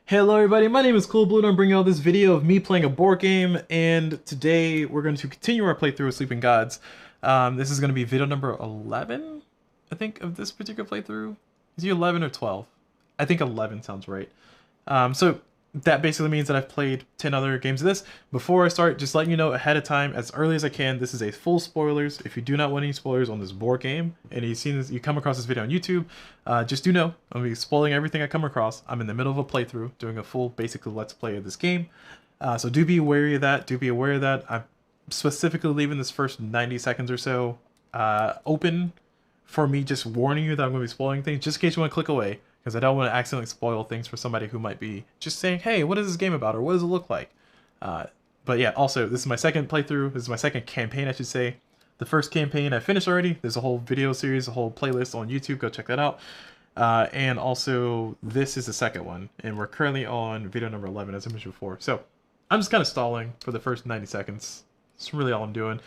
Hello everybody, my name is CulBlu and I'm bringing out this video of me playing a board game, and today we're going to continue our playthrough of Sleeping Gods. This is going to be video number 11, I think, of this particular playthrough. Is it 11 or 12? I think 11 sounds right. So that basically means that I've played 10 other games of this. Before I start, just letting you know ahead of time, as early as I can, this is a full spoilers. If you do not want any spoilers on this board game, and you come across this video on YouTube, just do know, I'm going to be spoiling everything I come across. I'm in the middle of a playthrough, doing a full, basically, let's play of this game. So do be wary of that, do be aware of that. I'm specifically leaving this first 90 seconds or so open for me just warning you that I'm going to be spoiling things, just in case you want to click away. Because I don't want to accidentally spoil things for somebody who might be just saying, hey, what is this game about, or what does it look like? But yeah, also, this is my second playthrough. This is my second campaign, I should say. The first campaign I finished already. There's a whole video series, a whole playlist on YouTube. Go check that out. And also, this is the second one. And we're currently on video number 11, as I mentioned before. So, I'm just kind of stalling for the first 90 seconds. That's really all I'm doing.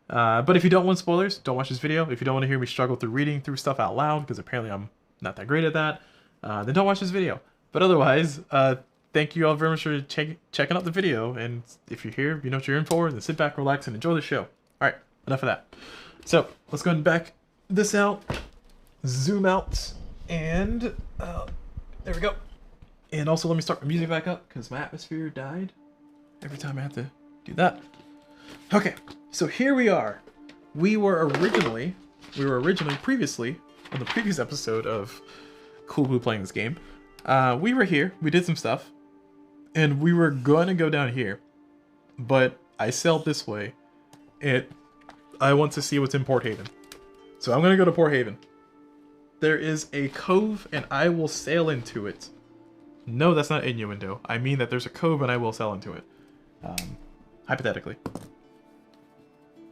But if you don't want spoilers, don't watch this video. If you don't want to hear me struggle through reading through stuff out loud, because apparently I'm not that great at that, then don't watch this video. But otherwise, thank you all very much for checking out the video, and if you're here, you know what you're in for, then sit back, relax, and enjoy the show. Alright, enough of that. So, let's go ahead and back this out, zoom out, and there we go. And also let me start my music back up, because my atmosphere died every time I have to do that. Okay, so here we are. We were originally previously, on the previous episode of CulBlu playing this game, we were here, we did some stuff, and we were going to go down here, but I sailed this way, and I want to see what's in Port Haven. So I'm going to go to Port Haven. There is a cove, and I will sail into it. No, that's not innuendo. I mean that there's a cove, and I will sail into it. Hypothetically.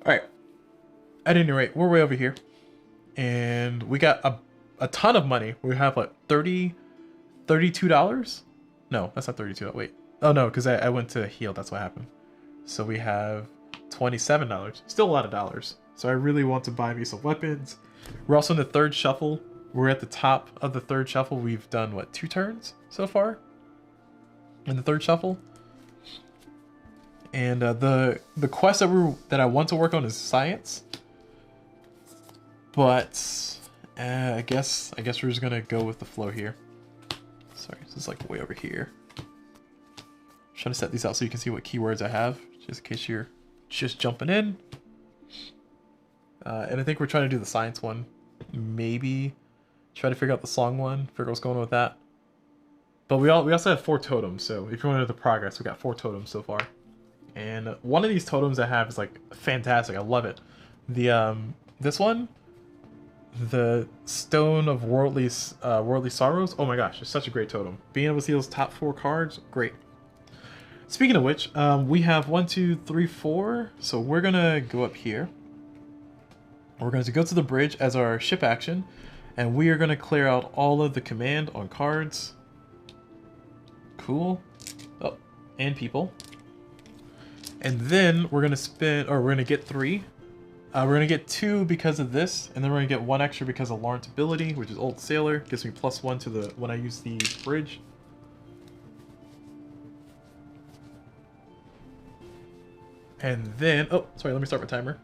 Alright. At any rate, we're way over here, and we got a ton of money. We have like $32? No, that's not 32. Wait. Oh no, because I went to heal. That's what happened. So we have $27. Still a lot of dollars. So I really want to buy me some weapons. We're also in the third shuffle. We're at the top of the third shuffle. We've done, what, 2 turns so far? In the third shuffle? And the quest that I want to work on is science. But I guess we're just gonna go with the flow here. Sorry, this is like way over here. I'm trying to set these out so you can see what keywords I have, just in case you're just jumping in. And I think we're trying to do the science one. Maybe try to figure out the song one, figure out what's going on with that. But we also have 4 totems, so if you want to know the progress, we got 4 totems so far. And one of these totems I have is like fantastic. I love it. This one, the Stone of Worldly Sorrows. Oh my gosh, it's such a great totem. Being able to see those top 4 cards, great. Speaking of which, we have 1, 2, 3, 4. So we're gonna go up here. We're going to go to the bridge as our ship action, and we are gonna clear out all of the command on cards. Cool. Oh, and people. And then we're gonna get 3. We're gonna get 2 because of this, and then we're gonna get 1 extra because of Lawrence ability, which is Old Sailor. Gives me +1 to the when I use the bridge. And then, oh, sorry, let me start my timer.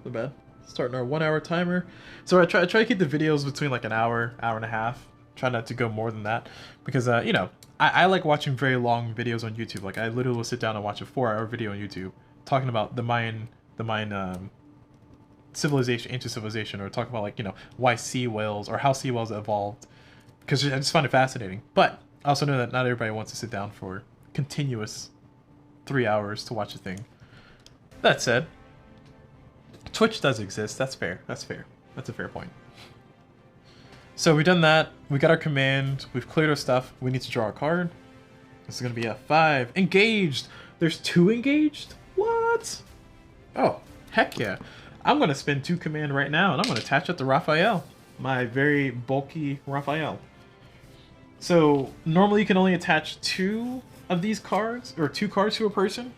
So bad. Starting our 1 hour timer. So I try to keep the videos between like an hour, hour and a half. Try not to go more than that, because you know, I like watching very long videos on YouTube. Like I literally will sit down and watch a 4-hour video on YouTube talking about the Mayan civilization, ancient civilization, or talk about, like, you know, why sea whales or how sea whales evolved, because I just find it fascinating. But I also know that not everybody wants to sit down for continuous 3 hours to watch a thing. That said, Twitch does exist. That's fair. That's fair. That's a fair point. So we've done that. We got our command. We've cleared our stuff. We need to draw a card. This is going to be a 5. Engaged! There's 2 engaged? What? Oh, heck yeah. I'm going to spend 2 command right now, and I'm going to attach it to Raphael. My very bulky Raphael. So normally you can only attach 2 of these cards, or 2 cards to a person.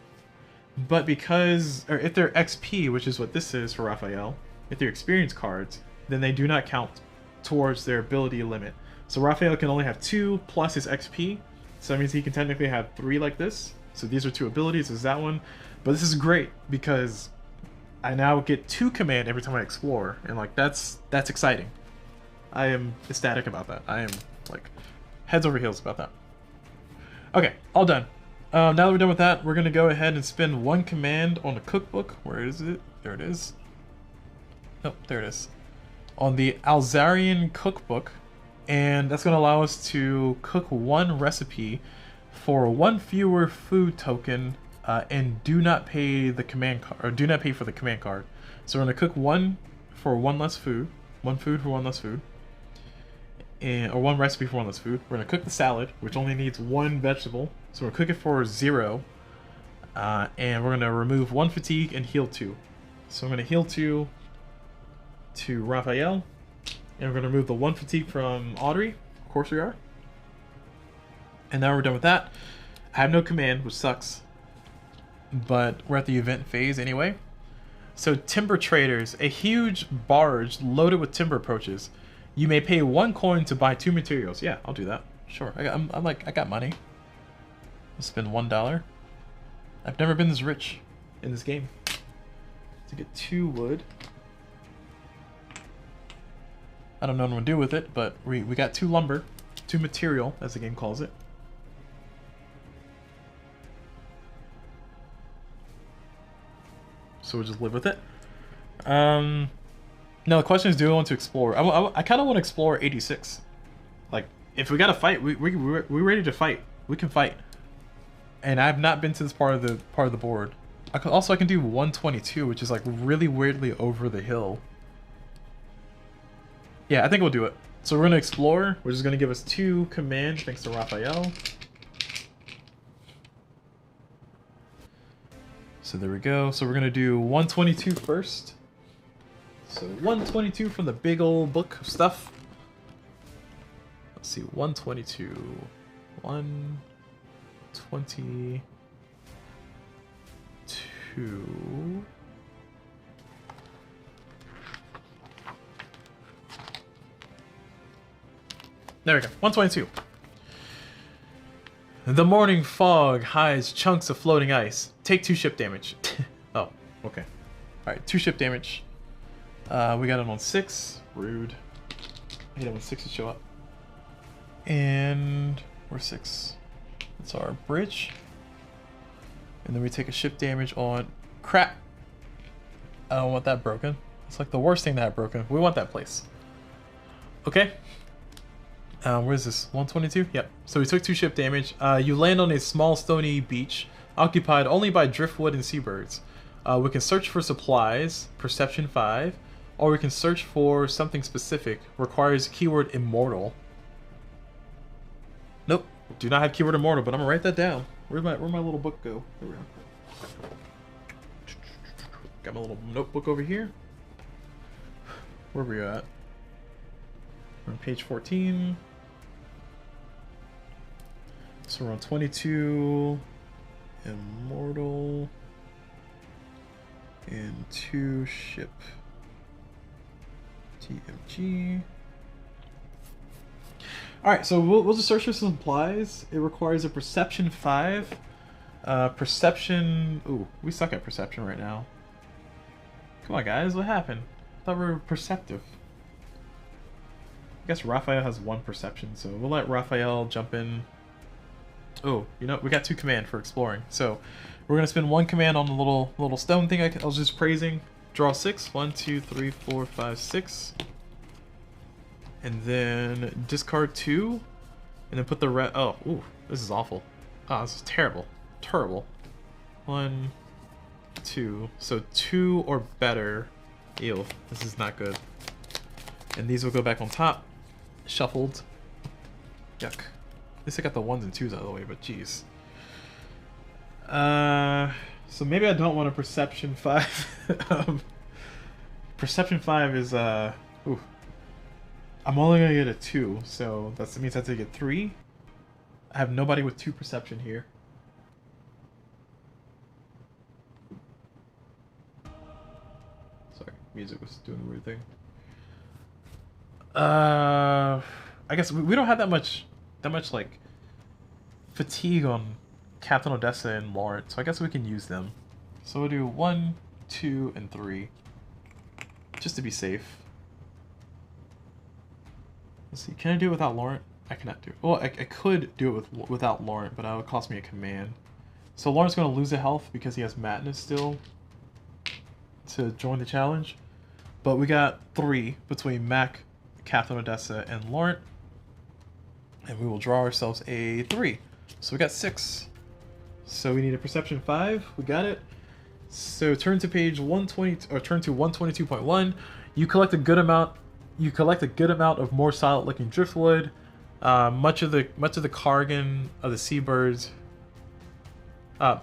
But because, or if they're XP, which is what this is for Raphael, if they're experience cards, then they do not count towards their ability limit. So Raphael can only have 2 plus his XP. So that means he can technically have 3 like this. So these are 2 abilities, this is that one. But this is great because I now get 2 command every time I explore, and like that's exciting. I am ecstatic about that. I am like heads over heels about that. Okay, all done. Now that we're done with that, we're gonna go ahead and spend 1 command on the cookbook. Where is it? There it is. Nope, there it is. On the Alzarian cookbook, and that's gonna allow us to cook 1 recipe for 1 fewer food token, and do not pay the command card, or do not pay for the command card. So we're gonna cook 1 for 1 less food, 1 food for 1 less food, or 1 recipe for 1 less food. We're gonna cook the salad, which only needs 1 vegetable, so we're gonna cook it for 0, and we're gonna remove 1 fatigue and heal 2. So I'm gonna heal 2 to Raphael, and we're gonna remove the 1 fatigue from Audrey. Of course we are. And now we're done with that. I have no command, which sucks, but we're at the event phase anyway. So timber traders, a huge barge loaded with timber approaches. You may pay 1 coin to buy 2 materials. Yeah, I'll do that. Sure. I got money. I'll spend $1. I've never been this rich in this game. To get 2 wood. I don't know what I'm gonna do with it, but we got 2 lumber, 2 material, as the game calls it. So we'll just live with it. Now the question is, do I want to explore? I kind of want to explore 86. Like, if we gotta fight, we're ready to fight. We can fight. And I've not been to this part of the board. I can do 122, which is like really weirdly over the hill. Yeah, I think we'll do it. So we're gonna explore, which is gonna give us 2 commands thanks to Raphael. So there we go. So we're gonna do 122 first. So 122 from the big old book of stuff. Let's see, 122. 122. There we go, 122. The morning fog hides chunks of floating ice. Take 2 ship damage. Oh, okay. Alright, 2 ship damage. We got it on 6. Rude. I hate it when 6s show up. And we're 6. That's our bridge. And then we take a ship damage on... Crap! I don't want that broken. It's like the worst thing to have broken. We want that place. Okay. Where is this? 122? Yep. So we took 2 ship damage. You land on a small stony beach, occupied only by driftwood and seabirds. We can search for supplies, perception 5, or we can search for something specific. Requires keyword immortal. Nope. Do not have keyword immortal, but I'm gonna write that down. Where'd my little book go? Here we go. Got my little notebook over here. Where are we at? We're on page 14. So we're on 22. Immortal. And 2 ship. TMG. Alright, so we'll just search for some supplies. It requires a perception 5. Perception... Ooh, we suck at perception right now. Come on, guys, what happened? I thought we were perceptive. I guess Raphael has 1 perception, so we'll let Raphael jump in. Oh, you know, we got 2 command for exploring. So we're gonna spend 1 command on the little stone thing I was just praising. Draw 6. 1, 2, 3, 4, 5, 6. And then discard 2. And then put the red. Oh, ooh, this is awful. Oh, this is terrible. Terrible. 1, 2. So 2 or better. Ew, this is not good. And these will go back on top. Shuffled. Yuck. At least I got the 1s and 2s out of the way, but jeez. So maybe I don't want a perception 5. Perception 5 is ooh. I'm only gonna get a 2, so that means I have to get 3. I have nobody with 2 perception here. Sorry, music was doing a weird thing. I guess we don't have that much like fatigue on Captain Odessa and Lawrence, so I guess we can use them. So we'll do 1, 2, and 3, just to be safe. Let's see, can I do it without Laurent? I cannot do it. Well, I could do it without Laurent, but that would cost me a command. So Laurent's going to lose a health because he has Madness still to join the challenge. But we got 3 between Mac, Captain Odessa, and Laurent. And we will draw ourselves a 3. So we got 6. So we need a Perception 5. We got it. So turn to page 120, or turn to 122.1. You collect a good amount. You collect a good amount of more solid-looking driftwood. Much of the cargan of the seabirds.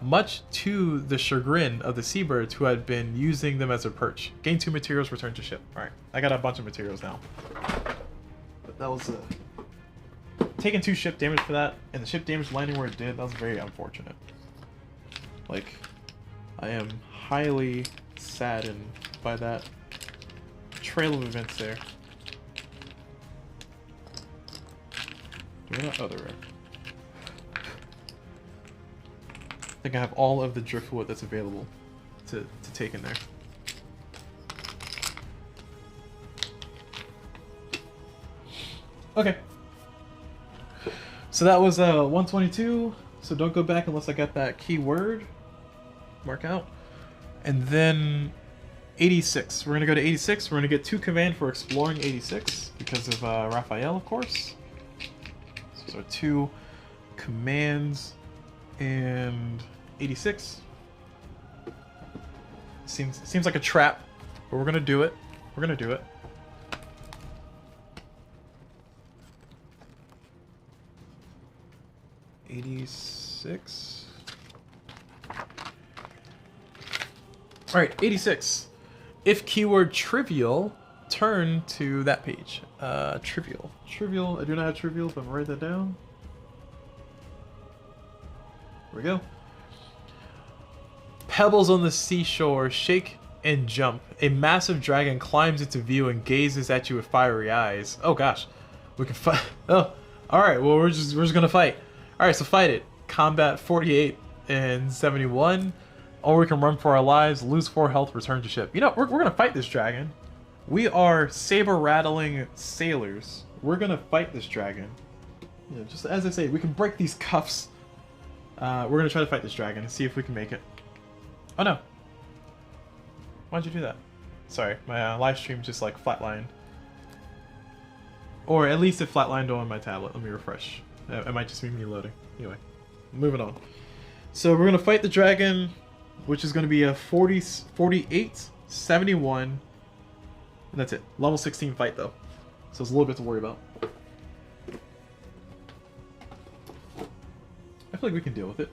Much to the chagrin of the seabirds who had been using them as a perch. Gain 2 materials, return to ship. All right, I got a bunch of materials now. But that was taking 2 ship damage for that, and the ship damage landing where it did. That was very unfortunate. Like, I am highly saddened by that trail of events there. Do we not? Oh, there we are. I think I have all of the driftwood that's available to take in there. Okay. So that was 122. So don't go back unless I got that keyword. Mark out. And then 86. We're going to go to 86. We're going to get 2 command for exploring 86 because of Raphael, of course. So those are 2 commands. And 86. Seems like a trap, but we're gonna do it. We're gonna do it. $86. All right, 86. If keyword trivial, turn to that page. Trivial. Trivial. I do not have trivial, but I'm gonna write that down. There we go. Pebbles on the seashore shake and jump. A massive dragon climbs into view and gazes at you with fiery eyes. Oh gosh, we can fight. Oh, all right. Well, we're just gonna fight. All right, so fight it. Combat 48 and 71, or we can run for our lives, lose 4 health, return to ship. You know, we're gonna fight this dragon. We are saber rattling sailors. We're gonna fight this dragon. You know, just as I say, we can break these cuffs. We're gonna try to fight this dragon and see if we can make it. Oh no! Why'd you do that? Sorry, my live stream just like flatlined. Or at least it flatlined on my tablet. Let me refresh. It might just be me loading. Anyway, moving on. So we're gonna fight the dragon, which is gonna be a 48, 71, and that's it. Level 16 fight though, so it's a little bit to worry about. I feel like we can deal with it.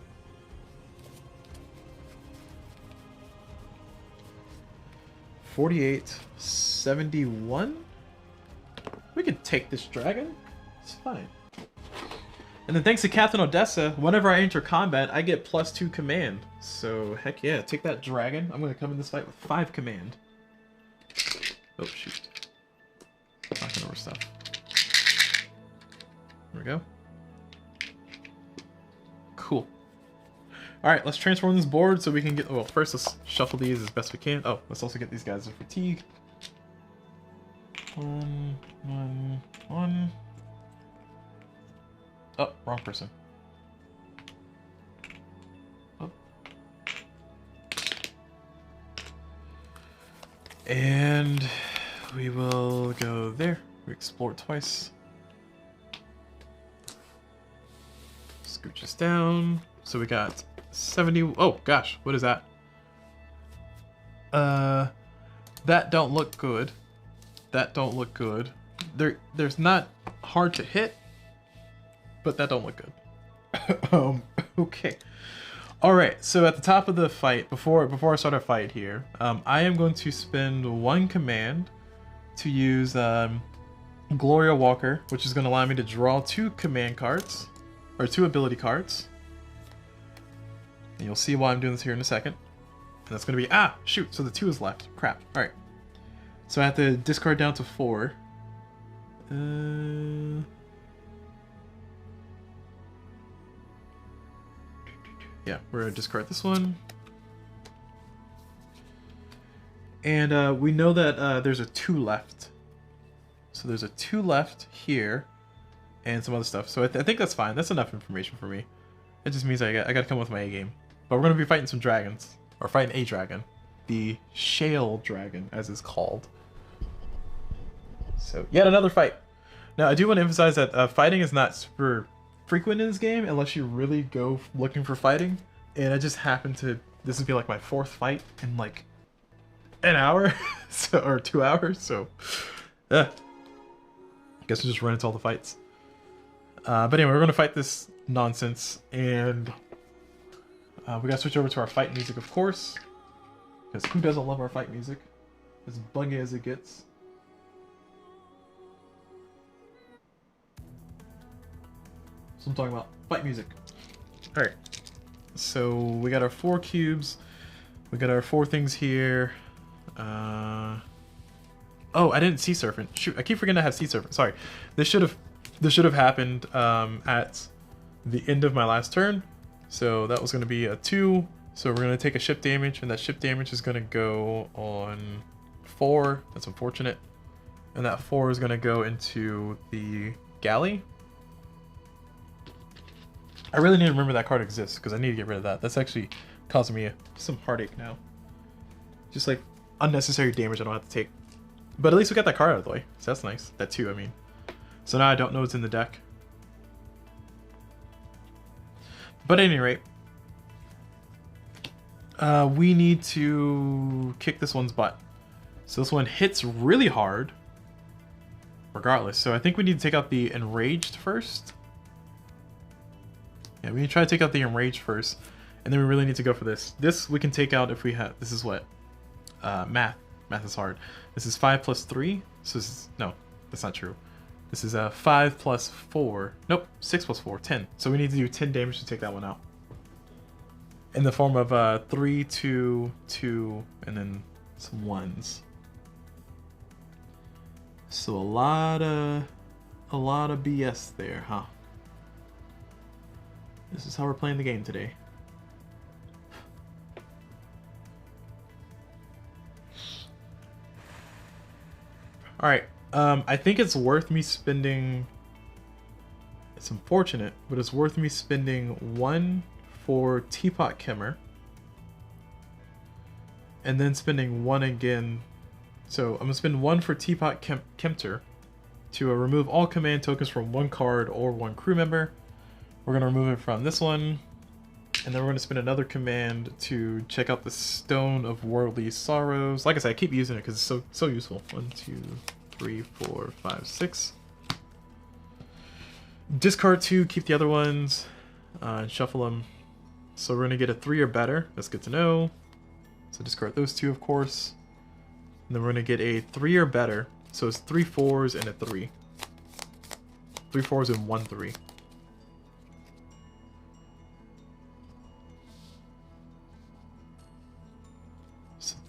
$48, 71. We can take this dragon. It's fine. And then thanks to Captain Odessa, whenever I enter combat, I get +2 command. So heck yeah, take that dragon. I'm gonna come in this fight with 5 command. Oh shoot. Knocking over stuff. There we go. Cool. Alright, let's transform this board so we can get... Well, first let's shuffle these as best we can. Oh, let's also get these guys a fatigue. 1, 1, 1. Oh, wrong person. Oh. And we will go there. We explore twice. Scooch us down. So we got 70. Oh gosh, what is that? That don't look good. That don't look good. There's not hard to hit, but that don't look good. Okay. All right. So at the top of the fight, before I start our fight here, I am going to spend 1 command to use Gloria Walker, which is going to allow me to draw 2 command cards, or 2 ability cards. And you'll see why I'm doing this here in a second. And that's going to be, ah, shoot, so the 2 is left. Crap. All right. So I have to discard down to 4. Yeah, we're gonna discard this one. And we know that there's a 2 left. So there's a 2 left here, and some other stuff. So I think that's fine. That's enough information for me. It just means I gotta come with my A game. But we're gonna be fighting some dragons, or fighting a dragon, the Shale Dragon, as it's called. So yet another fight. Now I do want to emphasize that fighting is not super frequent in this game unless you really go looking for fighting. And I just happened to. This would be like my 4th fight in like an hour, so, or 2 hours. So, yeah. Guess we'll just run into all the fights. But anyway, we're gonna fight this nonsense, and we gotta switch over to our fight music, of course, because who doesn't love our fight music? As buggy as it gets. So I'm talking about fight music. All right. So we got our 4 cubes. We got our 4 things here. Oh, I didn't Sea Serpent. Shoot, I keep forgetting to have Sea Serpent. Sorry. This should have happened at the end of my last turn. So that was going to be a 2. So we're going to take a ship damage, and that ship damage is going to go on 4. That's unfortunate. And that 4 is going to go into the galley. I really need to remember that card exists, because I need to get rid of that. That's actually causing me some heartache now. Just like unnecessary damage I don't have to take. But at least we got that card out of the way, so that's nice. That 2, I mean. So now I don't know what's in the deck. But at any rate, we need to kick this one's butt. So this one hits really hard, regardless. So I think we need to take out the Enraged first. Yeah, we need to try to take out the Enraged first, and then we really need to go for this. This we can take out if we have. This is what? Math. Math is hard. This is 5 plus 3. So this is, no, that's not true. This is 5 plus 4. Nope, 6 plus 4, 10. So we need to do 10 damage to take that one out. In the form of 3, 2, 2, and then some 1s. So a lot of BS there, huh? This is how we're playing the game today. Alright, I think it's worth me spending... It's unfortunate, but it's worth me spending 1 for Teapot Kimmer. And then spending 1 again. So I'm going to spend 1 for Teapot Kempter to remove all command tokens from 1 card or 1 crew member. We're going to remove it from this one. And then we're going to spend another command to check out the Stone of Worldly Sorrows. Like I said, I keep using it because it's so useful. 1, 2, 3, 4, 5, 6. Discard 2, keep the other ones, and shuffle them. So we're going to get a 3 or better. That's good to know. So discard those 2, of course. And then we're going to get a 3 or better. So it's 3 4s and a 3. 3 4s and 1 3.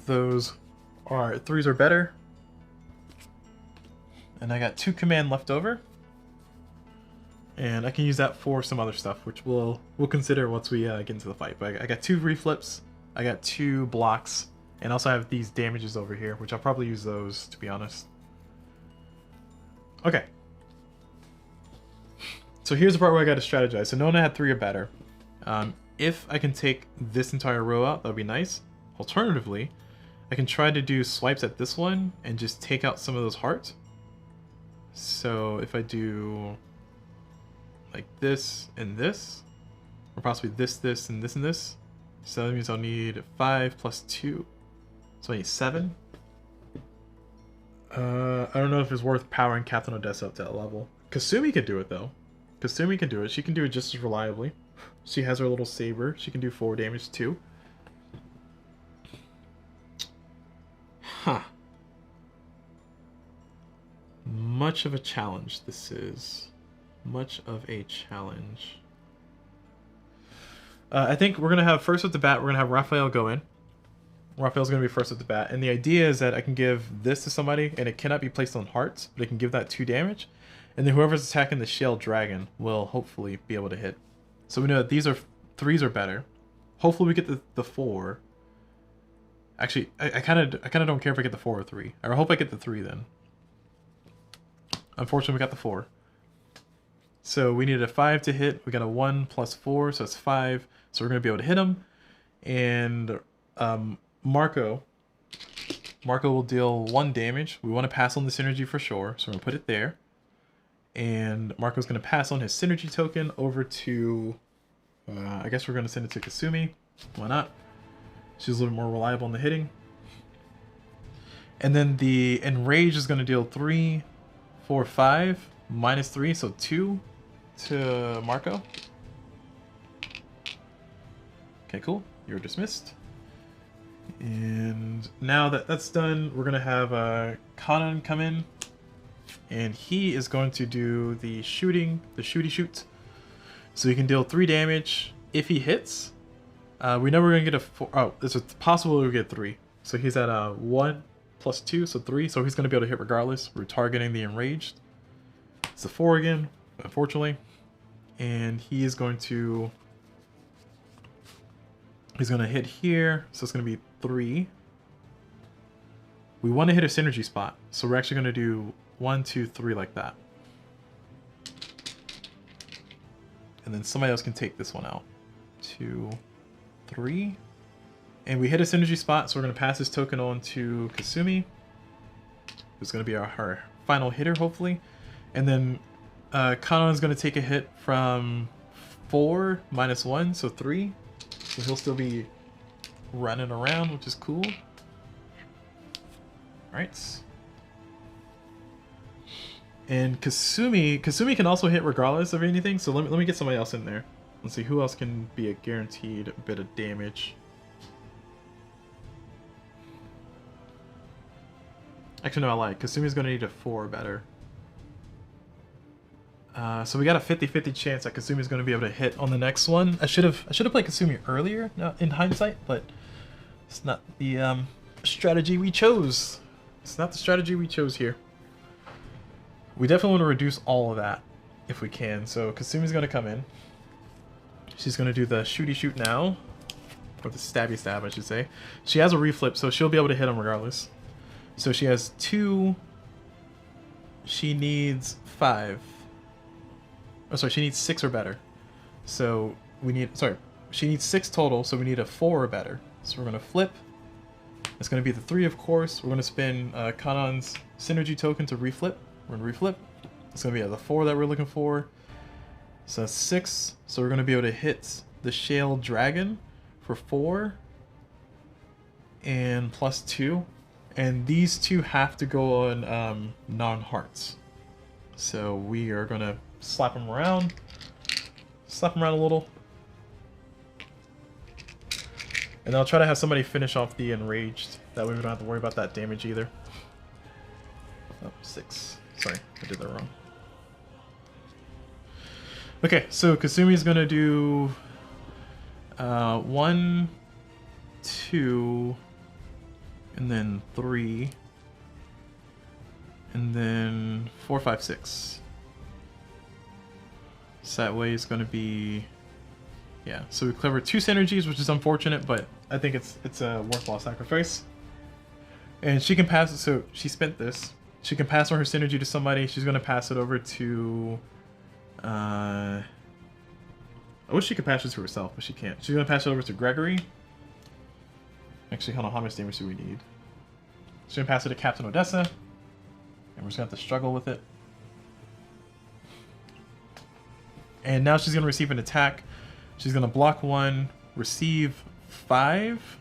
Those are 3s or better, and I got 2 command left over, and I can use that for some other stuff, which we'll consider once we get into the fight. But I got 2 reflips, I got 2 blocks, and also I have these damages over here, which I'll probably use those, to be honest. Okay, so here's the part where I got to strategize. So Nona had 3 or better. If I can take this entire row out, that would be nice. Alternatively, I can try to do swipes at this one and just take out some of those hearts. So if I do like this and this, or possibly this, this, and this, and this, so that means I'll need 5 plus 2. So I need 7. I don't know if it's worth powering Captain Odessa up to that level. Kasumi can do it though. Kasumi can do it. She can do it just as reliably. She has her little saber. She can do 4 damage too. Huh. Much of a challenge this is. Much of a challenge. I think we're going to have first at the bat, we're going to have Raphael go in. Raphael's going to be first at the bat. And the idea is that I can give this to somebody, and it cannot be placed on hearts, but I can give that 2 damage. And then whoever's attacking the Shale Dragon will hopefully be able to hit. So we know that these are 3s or better. Hopefully we get the 4. Actually, I kind of don't care if I get the 4 or 3. I hope I get the 3 then. Unfortunately, we got the 4. So we needed a 5 to hit. We got a 1 plus 4, so it's 5. So we're going to be able to hit him. And Marco will deal 1 damage. We want to pass on the synergy for sure, so we're going to put it there. And Marco's going to pass on his synergy token over to... I guess we're going to send it to Kasumi. Why not? She's a little more reliable in the hitting. And then the Enrage is going to deal 3, 4, 5, minus 3, so 2 to Marco. Okay, cool. You're dismissed. And now that that's done, we're going to have Kanan come in. And he is going to do the shooting, the shooty shoot. So he can deal 3 damage if he hits. We know we're going to get a 4. Oh, there's a possibility we get 3. So he's at 1 plus 2, so 3. So he's going to be able to hit regardless. We're targeting the Enraged. It's a 4 again, unfortunately. And he is going to... He's going to hit here. So it's going to be 3. We want to hit a synergy spot. So we're actually going to do 1, 2, 3 like that. And then somebody else can take this one out. 2, 3. And we hit a synergy spot, so we're going to pass this token on to Kasumi. Who's going to be our final hitter, hopefully. And then Kanan is going to take a hit from 4 minus 1, so 3. So he'll still be running around, which is cool. Alright. And Kasumi can also hit regardless of anything, so let me get somebody else in there. Let's see who else can be a guaranteed bit of damage. Actually, no, I lied. Kasumi's going to need a 4 better. So we got a 50-50 chance that Kasumi's going to be able to hit on the next one. I should have played Kasumi earlier in hindsight, but it's not the strategy we chose. It's not the strategy we chose here. We definitely want to reduce all of that if we can. So Kasumi's going to come in. She's going to do the shooty shoot now. Or the stabby stab, I should say. She has a reflip, so she'll be able to hit him regardless. So she has 2. She needs 5. Oh, sorry, she needs 6 or better. So we need, sorry, she needs 6 total, so we need a 4 or better. So we're going to flip. It's going to be the 3, of course. We're going to spin Kanan's synergy token to reflip. We're going to reflip. It's going to be the 4 that we're looking for. So 6. So we're going to be able to hit the Shale Dragon for 4. And plus 2. And these 2 have to go on non-hearts. So we are going to slap them around. Slap them around a little. And I'll try to have somebody finish off the Enraged. That way we don't have to worry about that damage either. Oh, 6. Sorry, I did that wrong. Okay, so Kasumi's gonna do 1, 2, and then 3, and then 4, 5, 6. So that way it's gonna be, yeah. So we clever 2 synergies, which is unfortunate, but I think it's a worthwhile sacrifice. And she can pass it. So she spent this. She can pass on her synergy to somebody. She's gonna pass it over to. I wish she could pass it to herself, but she can't. She's gonna pass it over to Gregory. Actually, hold on. How much damage do we need? She's gonna pass it to Captain Odessa, and we're just gonna have to struggle with it. And now she's gonna receive an attack. She's gonna block 1, receive 5.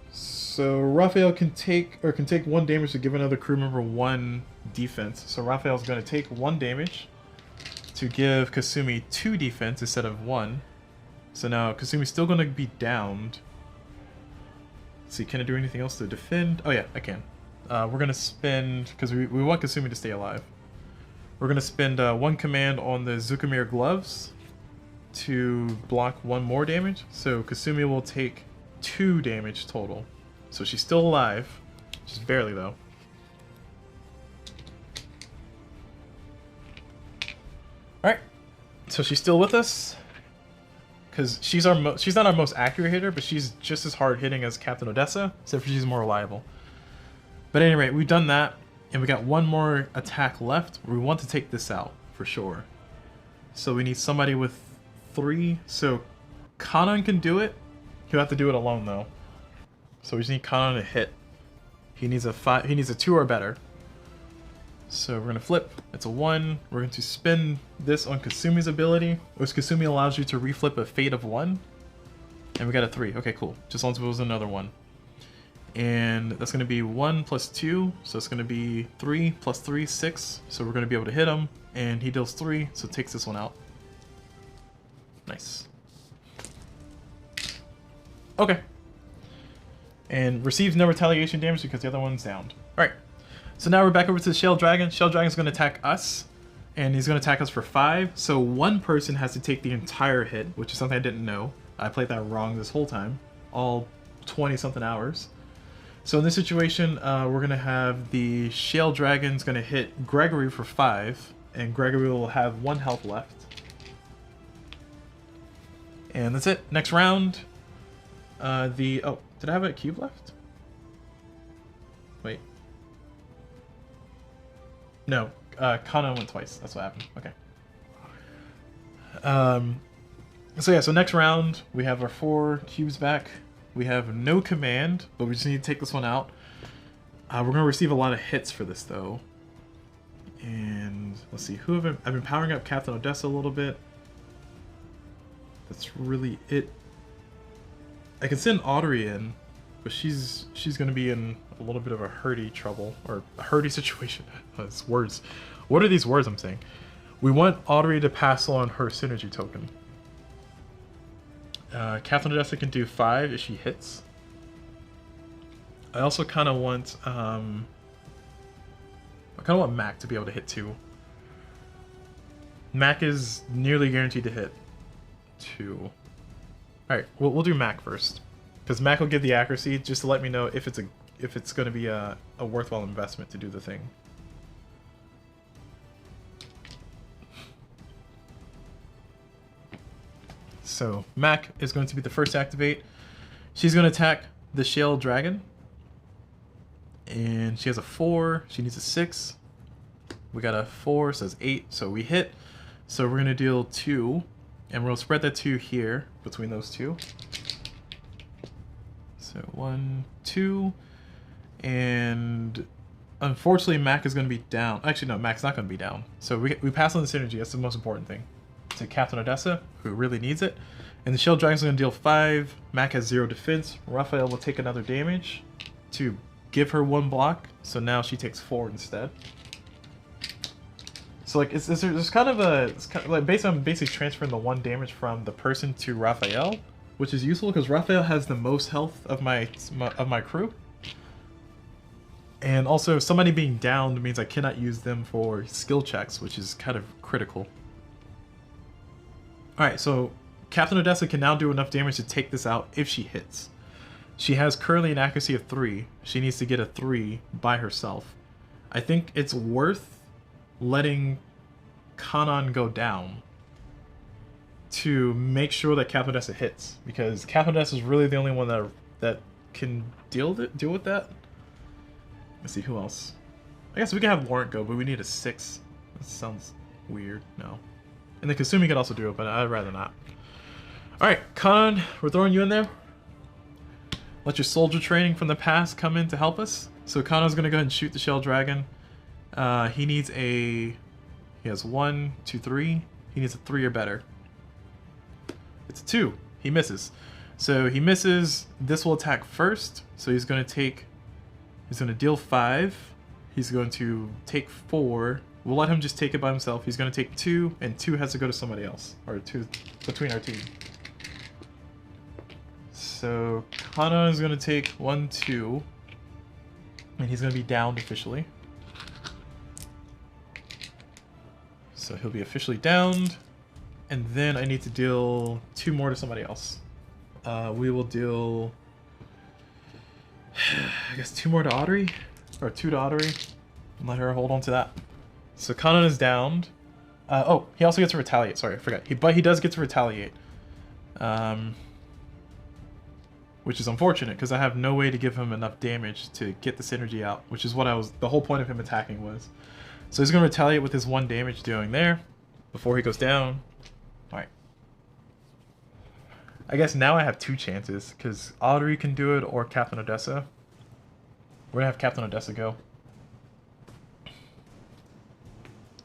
So Raphael can take 1 damage to give another crew member 1 defense. So Raphael's gonna take 1 damage to give Kasumi 2 defense instead of 1. So now Kasumi's still gonna be downed. Let's see, can I do anything else to defend? Oh yeah, I can. We're gonna spend, because we want Kasumi to stay alive. We're gonna spend 1 command on the Zukamir gloves to block 1 more damage. So Kasumi will take 2 damage total. So she's still alive, just barely though. Alright, so she's still with us. because she's not our most accurate hitter, but she's just as hard hitting as Captain Odessa, except for she's more reliable. But at any rate, we've done that, and we got one more attack left. We want to take this out for sure. So we need somebody with 3. So Kanan can do it. He'll have to do it alone though. So we just need Kanan to hit. He needs a 5. He needs a 2 or better. So we're gonna flip. It's a 1. We're going to spin this on Kasumi's ability, which Kasumi allows you to reflip a fate of 1. And we got a 3. Okay, cool. Just as long as it was another 1. And that's gonna be 1 plus 2. So it's gonna be 3 plus 3, 6. So we're gonna be able to hit him. And he deals 3, so takes this one out. Nice. Okay. And receives no retaliation damage because the other one's downed. Alright. So now we're back over to the Shell Dragon. Shell Dragon's going to attack us. And he's going to attack us for 5. So one person has to take the entire hit, which is something I didn't know. I played that wrong this whole time. All 20-something hours. So in this situation, we're going to have the Shell Dragon's going to hit Gregory for 5. And Gregory will have 1 health left. And that's it. Next round. Oh, did I have a cube left? Wait. No, Kana went twice. That's what happened. Okay. So yeah, so next round, we have our 4 cubes back. We have no command, but we just need to take this one out. We're going to receive a lot of hits for this, though. And let's see, I've been powering up Captain Odessa a little bit. That's really it. I can send Audrey in, but she's going to be in a little bit of a hurdy trouble, or a hurdy situation. It's words. What are these words I'm saying? We want Audrey to pass on her synergy token. Captain Odessa can do 5 if she hits. I also kind of want Mac to be able to hit 2. Mac is nearly guaranteed to hit 2. Alright, we'll do Mac first, because Mac will give the accuracy just to let me know if it's going to be a worthwhile investment to do the thing. So Mac is going to be the first to activate. She's going to attack the Shell Dragon, and she has a 4. She needs a 6. We got a 4, so it's 8. So we hit. So we're going to deal 2. And we'll spread that 2 here, between those 2. So 1, 2. And unfortunately, Mac is going to be down. Actually, no, Mac's not going to be down. So we pass on the synergy. That's the most important thing. To Captain Odessa, who really needs it. And the Shell Dragon's going to deal 5. Mac has 0 defense. Raphael will take another damage to give her 1 block. So now she takes 4 instead. So like, there's kind of like basically transferring the 1 damage from the person to Raphael, which is useful because Raphael has the most health of my crew. And also, somebody being downed means I cannot use them for skill checks, which is kind of critical. Alright, so Captain Odessa can now do enough damage to take this out if she hits. She has currently an accuracy of 3. She needs to get a 3 by herself. I think it's worth letting Kanan go down to make sure that Captain Odessa hits, because Captain Odessa is really the only one that can deal with that. Let's see, who else? I guess we can have Warrant go, but we need a 6. That sounds weird. No. And then Kasumi could also do it, but I'd rather not. Alright, Kanan, we're throwing you in there. Let your soldier training from the past come in to help us. So Kanan's gonna go ahead and shoot the Shell Dragon. He has 1, 2, 3. He needs a 3 or better. It's a 2. He misses. So he misses. This will attack first. So he's going to deal 5. He's going to take 4. We'll let him just take it by himself. He's going to take 2, and 2 has to go to somebody else. Or 2 between our team. So Kana is going to take 1, 2. And he's going to be downed officially. So he'll be officially downed, and then I need to deal 2 more to somebody else. We will deal, I guess, 2 more to Audrey, or 2 to Audrey, and let her hold on to that. So Kanan is downed. Oh, he also gets to retaliate. Sorry, I forgot. But he does get to retaliate. Which is unfortunate because I have no way to give him enough damage to get the synergy out, which is what the whole point of him attacking was. So he's going to retaliate with his 1 damage doing there before he goes down. Alright. I guess now I have 2 chances because Audrey can do it or Captain Odessa. We're going to have Captain Odessa go.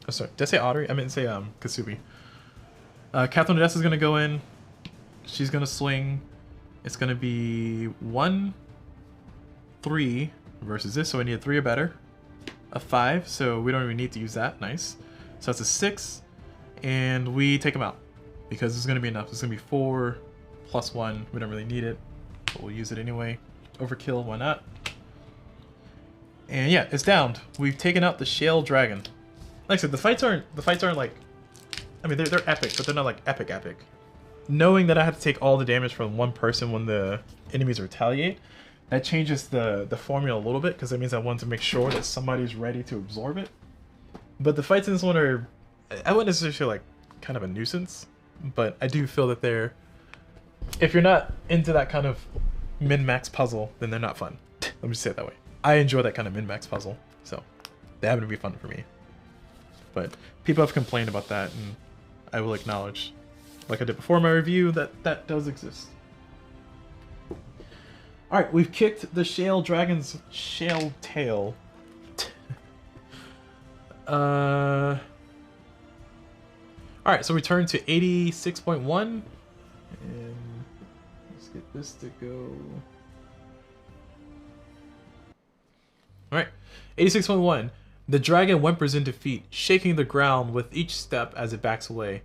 Oh, sorry. Did I say Audrey? I meant to say Kasubi. Captain Odessa is going to go in. She's going to swing. It's going to be 1, 3 versus this, so I need a 3 or better. A 5, so we don't even need to use that. Nice. So that's a 6, and we take him out because it's going to be enough. It's going to be 4 plus 1. We don't really need it, but we'll use it anyway. Overkill, why not? And yeah, it's downed. We've taken out the Shale Dragon. Like I said, the fights aren't like, I mean, they're epic, but they're not like epic. Knowing that I have to take all the damage from one person when the enemies retaliate, that changes the formula a little bit, because that means I want to make sure that somebody's ready to absorb it. But the fights in this one are, I wouldn't necessarily feel like kind of a nuisance, but I do feel that they're, if you're not into that kind of min-max puzzle, then they're not fun. Let me just say it that way. I enjoy that kind of min-max puzzle, so they happen to be fun for me. But people have complained about that, and I will acknowledge, like I did before in my review, that does exist. Alright, we've kicked the Shale Dragon's shale tail. Alright, so we turn to 86.1. And let's get this to go. Alright, 86.1. The dragon whimpers in defeat, shaking the ground with each step as it backs away.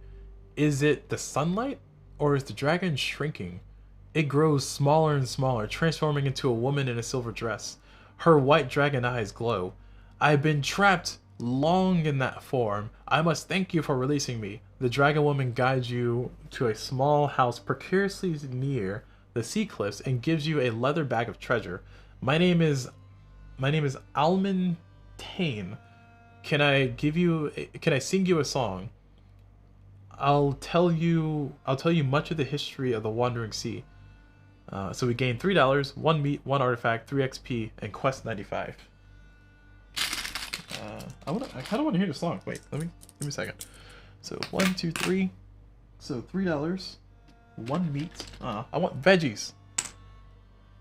Is it the sunlight, or is the dragon shrinking? It grows smaller and smaller, transforming into a woman in a silver dress. Her white dragon eyes glow. I've been trapped long in that form. I must thank you for releasing me. The dragon woman guides you to a small house precariously near the sea cliffs and gives you a leather bag of treasure. My name is Alman Tane. Can I sing you a song? I'll tell you much of the history of the Wandering Sea. So we gain $3, 1 meat, 1 artifact, 3 XP, and quest 95. I kind of want to hear the song. Wait, give me a second. So 1, 2, 3. So $3, 1 meat. I want veggies.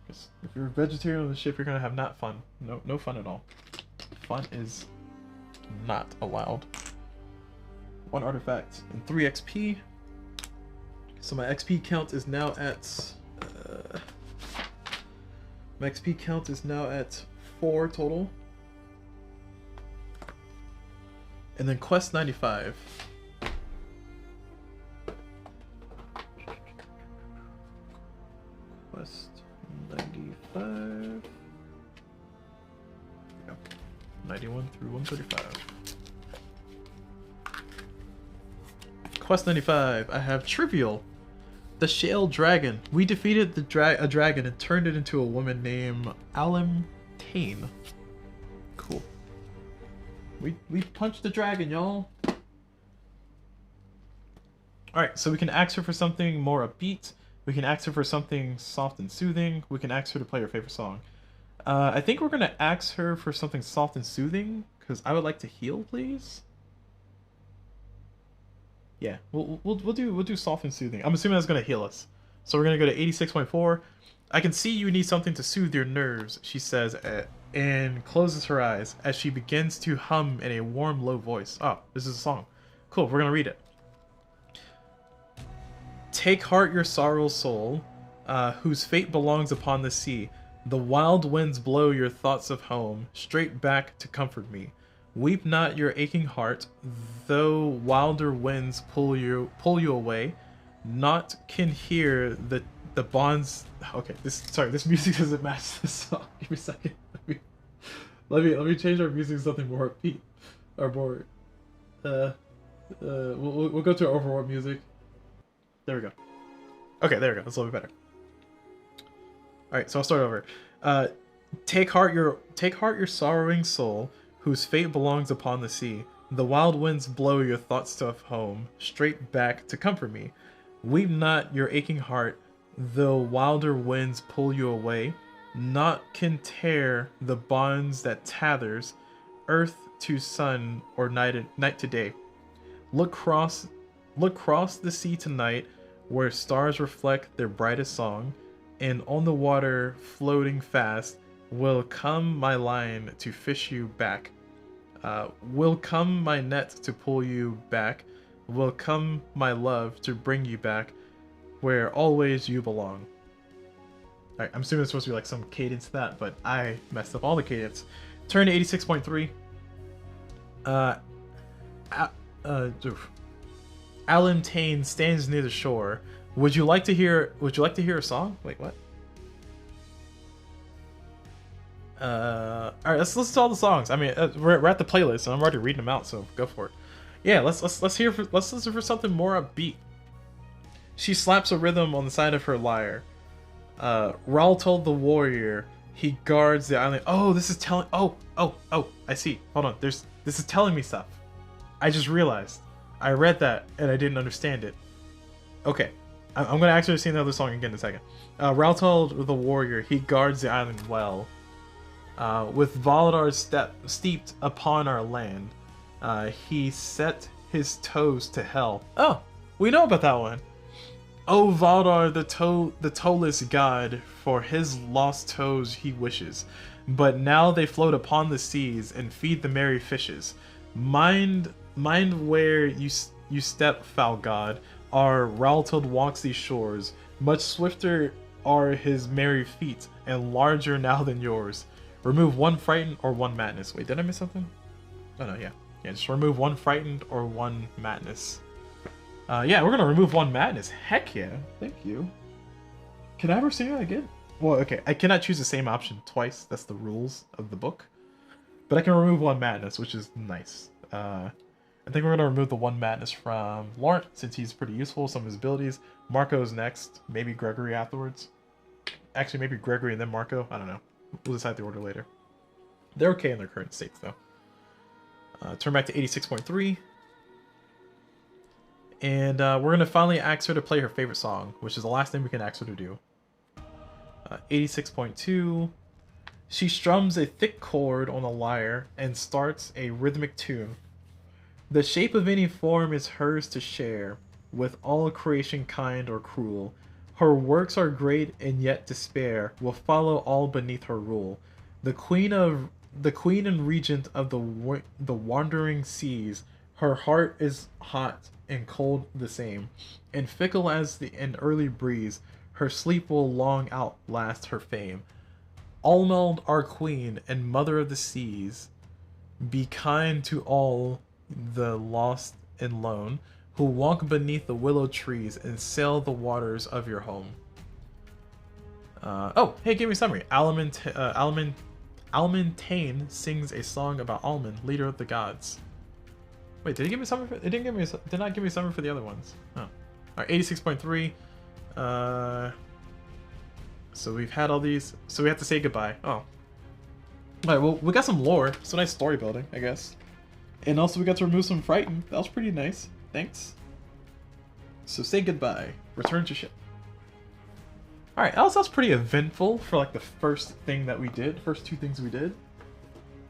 Because if you're a vegetarian on the ship, you're gonna have not fun. No fun at all. Fun is not allowed. 1 artifact and 3 XP. So my XP count is now at 4 total. And then quest 95. Quest 95. Yeah. 91 through 135. Quest 95. I have Trivial. The Shale Dragon. We defeated a dragon and turned it into a woman named Alman Tane. Cool. We punched the dragon, y'all. Alright, so we can ask her for something more upbeat. We can ask her for something soft and soothing. We can ask her to play her favorite song. I think we're gonna ask her for something soft and soothing, because I would like to heal, please. Yeah, we'll do soft and soothing. I'm assuming that's gonna heal us. So we're gonna go to 86.4. I can see you need something to soothe your nerves, she says, and closes her eyes as she begins to hum in a warm, low voice. Oh, this is a song. Cool, we're gonna read it. Take heart, your sorrow soul, whose fate belongs upon the sea. The wild winds blow your thoughts of home, straight back to comfort me. Weep not your aching heart, though wilder winds pull you away. Naught can hear the bonds. Okay, this music doesn't match this song. Give me a second. Let me change our music to something more upbeat, or more. We'll go to our overworld music. There we go. Okay, there we go. That's a little bit better. All right, so I'll start over. Take heart, your sorrowing soul, whose fate belongs upon the sea. The wild winds blow your thoughts of home, straight back to comfort me. Weep not your aching heart, though wilder winds pull you away. Naught can tear the bonds that tethers earth to sun or night to day. Look cross the sea tonight, where stars reflect their brightest song, and on the water floating fast will come my line to fish you back. Will come my net to pull you back. Will come my love to bring you back, where always you belong. Alright, I'm assuming there's supposed to be like some cadence to that, but I messed up all the cadence. Turn to 86.3. Alan Tane stands near the shore. Would you like to hear a song? Wait, what? Alright, let's listen to all the songs. I mean, we're at the playlist, and I'm already reading them out, so go for it. Yeah, let's listen for something more upbeat. She slaps a rhythm on the side of her lyre. Raul told the warrior he guards the island. Oh, this is telling. Oh, I see. Hold on. This is telling me stuff. I just realized. I read that and I didn't understand it. Okay, I'm gonna actually sing the other song again in a second. Raul told the warrior he guards the island well. With Voladar steeped upon our land, he set his toes to hell. Oh, we know about that one. Oh, Valdar, the toeless god, for his lost toes he wishes. But now they float upon the seas and feed the merry fishes. Mind where you step, foul god. Our Raltold walks these shores. Much swifter are his merry feet, and larger now than yours. Remove one frightened or one madness. Wait, did I miss something? Oh no, yeah. Yeah, just remove one frightened or one madness. Yeah, we're gonna remove one madness. Heck yeah. Thank you. Can I ever sing that again? Well, okay, I cannot choose the same option twice. That's the rules of the book. But I can remove one madness, which is nice. I think we're gonna remove the one madness from Laurent, since he's pretty useful, some of his abilities. Marco's next, maybe Gregory afterwards. Actually, maybe Gregory and then Marco. I don't know. We'll decide the order later. They're okay in their current states, though. Turn back to 86.3. And we're going to finally ask her to play her favorite song, which is the last thing we can ask her to do. 86.2. She strums a thick chord on a lyre and starts a rhythmic tune. The shape of any form is hers to share, with all creation kind or cruel. Her works are great and yet despair will follow all beneath her rule. The queen and regent of the wandering seas, her heart is hot and cold the same, and fickle as an early breeze, her sleep will long outlast her fame. Almeld, our queen and mother of the seas, be kind to all the lost and lone, who walk beneath the willow trees and sail the waters of your home. Oh, hey, give me a summary. Alman Tane sings a song about Alman, leader of the gods. Wait, did it give me summary? It didn't give me. Did not give me summary for the other ones. Oh, all right. 86.3. So we've had all these. So we have to say goodbye. Oh. All right. Well, we got some lore. Some nice story building, I guess. And also we got to remove some frighten. That was pretty nice. Thanks. So say goodbye. Return to ship. All right. That was pretty eventful for like the first thing that we did. First two things we did.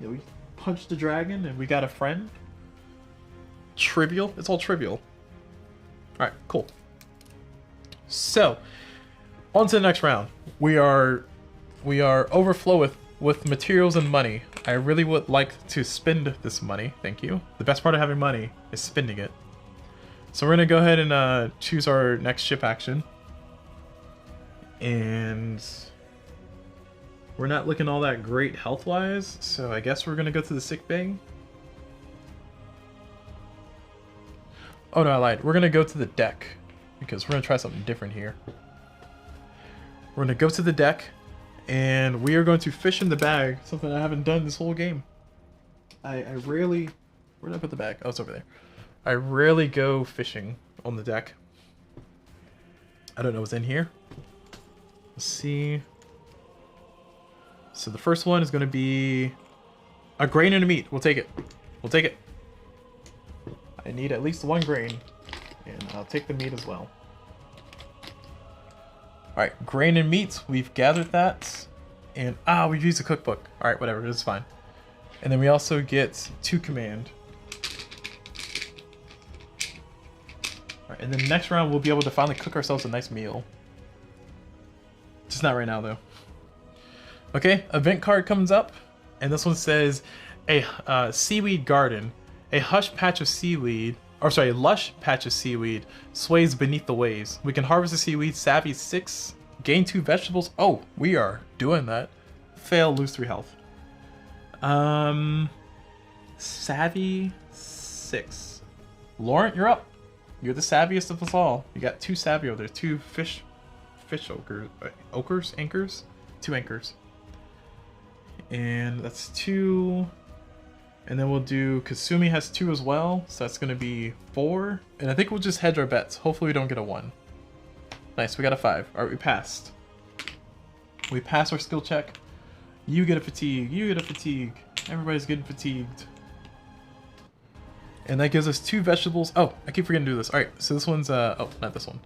Yeah, we punched the dragon and we got a friend. Trivial. It's all trivial. Alright, cool. So, on to the next round. We are overflow with materials and money. I really would like to spend this money. Thank you. The best part of having money is spending it. So we're gonna go ahead and choose our next ship action. And we're not looking all that great health-wise, so I guess we're gonna go to the sick bay. Oh no, I lied. We're gonna go to the deck because we're gonna try something different here. We're gonna go to the deck and we are going to fish in the bag, something I haven't done this whole game. I rarely... Where did I put the bag? Oh, it's over there. I rarely go fishing on the deck. I don't know what's in here. Let's see. So the first one is gonna be a grain and a meat. We'll take it. We'll take it. I need at least one grain, and I'll take the meat as well. Alright, grain and meat, we've gathered that. And, we've used a cookbook. Alright, whatever, it's fine. And then we also get 2 command. Alright, and then next round we'll be able to finally cook ourselves a nice meal. Just not right now, though. Okay, event card comes up, and this one says, a seaweed garden. A lush patch of seaweed sways beneath the waves. We can harvest the seaweed, savvy 6, gain 2 vegetables. Oh, we are doing that. Fail, lose 3 health. Savvy 6. Laurent, you're up. You're the savviest of us all. You got 2 savvy over there. 2 fish anchors? 2 anchors. And that's 2. And then we'll do, Kasumi has 2 as well, so that's going to be 4. And I think we'll just hedge our bets. Hopefully we don't get a 1. Nice, we got a 5. Alright, we passed. We passed our skill check. You get a fatigue, you get a fatigue. Everybody's getting fatigued. And that gives us 2 vegetables. Oh, I keep forgetting to do this. Alright, so this one's, oh, not this one.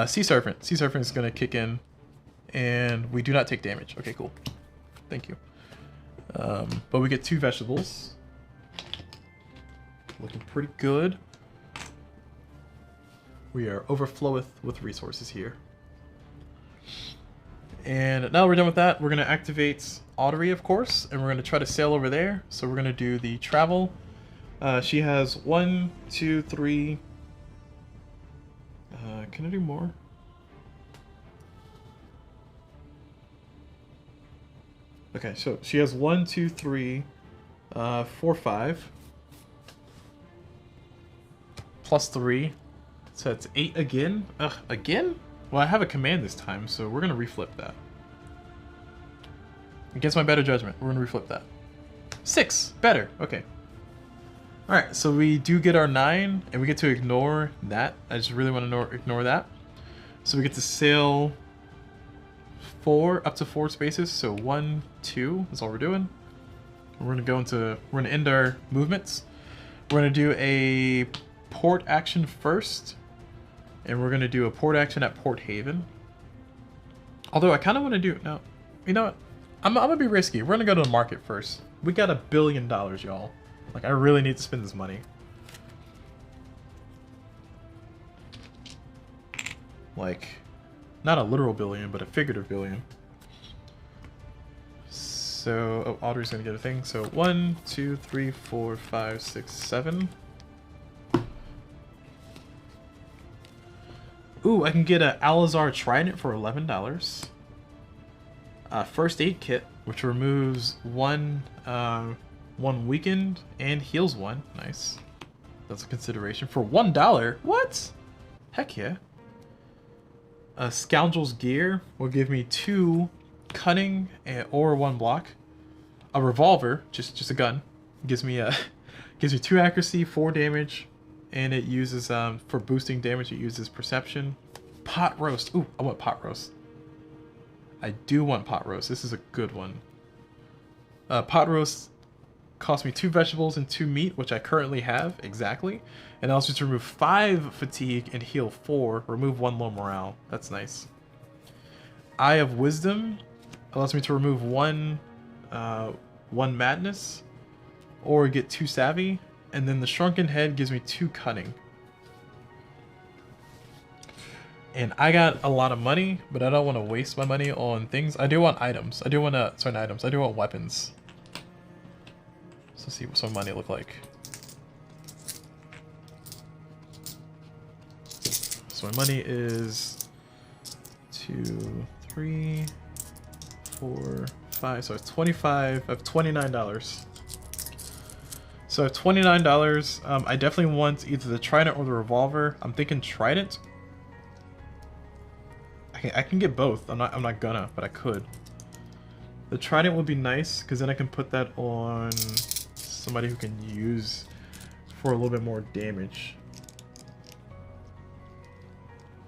Sea Serpent. Sea Serpent is going to kick in. And we do not take damage. Okay, cool. Thank you. But we get 2 vegetables. Looking pretty good. We are overfloweth with resources here. And now we're done with that, we're going to activate Audrey, of course, and we're going to try to sail over there. So we're going to do the travel. She has 1, 2, 3. Can I do more? Okay, so she has 1, 2, 3, 4, 5. Plus 3. So that's 8 again. Ugh, again? Well, I have a command this time, so we're going to reflip that. Against my better judgment, we're going to reflip that. 6! Better! Okay. Alright, so we do get our 9, and we get to ignore that. I just really want to ignore that. So we get to sail 4, up to 4 spaces, so 1, 2, that's all we're doing. We're going to end our movements. We're going to do a port action first, and we're going to do a port action at Port Haven. Although I kind of want to do, no, you know what, I'm going to be risky. We're going to go to the market first. We got $1 billion, y'all. Like, I really need to spend this money. Like, not a literal billion, but a figurative billion. So, oh, Audrey's gonna get a thing. So, 1, 2, 3, 4, 5, 6, 7. Ooh, I can get a Alizar Trident for $11. First aid kit, which removes one weakened and heals 1. Nice. That's a consideration for $1. What? Heck yeah. Scoundrel's Gear will give me 2 cunning or 1 block. A revolver, just a gun, gives me 2 accuracy, 4 damage, and it uses for boosting damage. It uses perception. Pot roast. Ooh, I want pot roast. I do want pot roast. This is a good one. Pot roast cost me 2 vegetables and 2 meat, which I currently have exactly. And I'll just remove 5 fatigue and heal 4. Remove 1 low morale. That's nice. Eye of Wisdom allows me to remove 1 madness, or get 2 savvy. And then the Shrunken Head gives me 2 cunning. And I got a lot of money, but I don't want to waste my money on things. I do want items. I do want certain items. I do want weapons. So let's see what some money look like. So my money is 2, 3, 4, 5. So it's 25. I have $29. So I have $29. I definitely want either the Trident or the revolver. I'm thinking Trident. I can get both. I'm not gonna, but I could. The Trident would be nice because then I can put that on somebody who can use for a little bit more damage.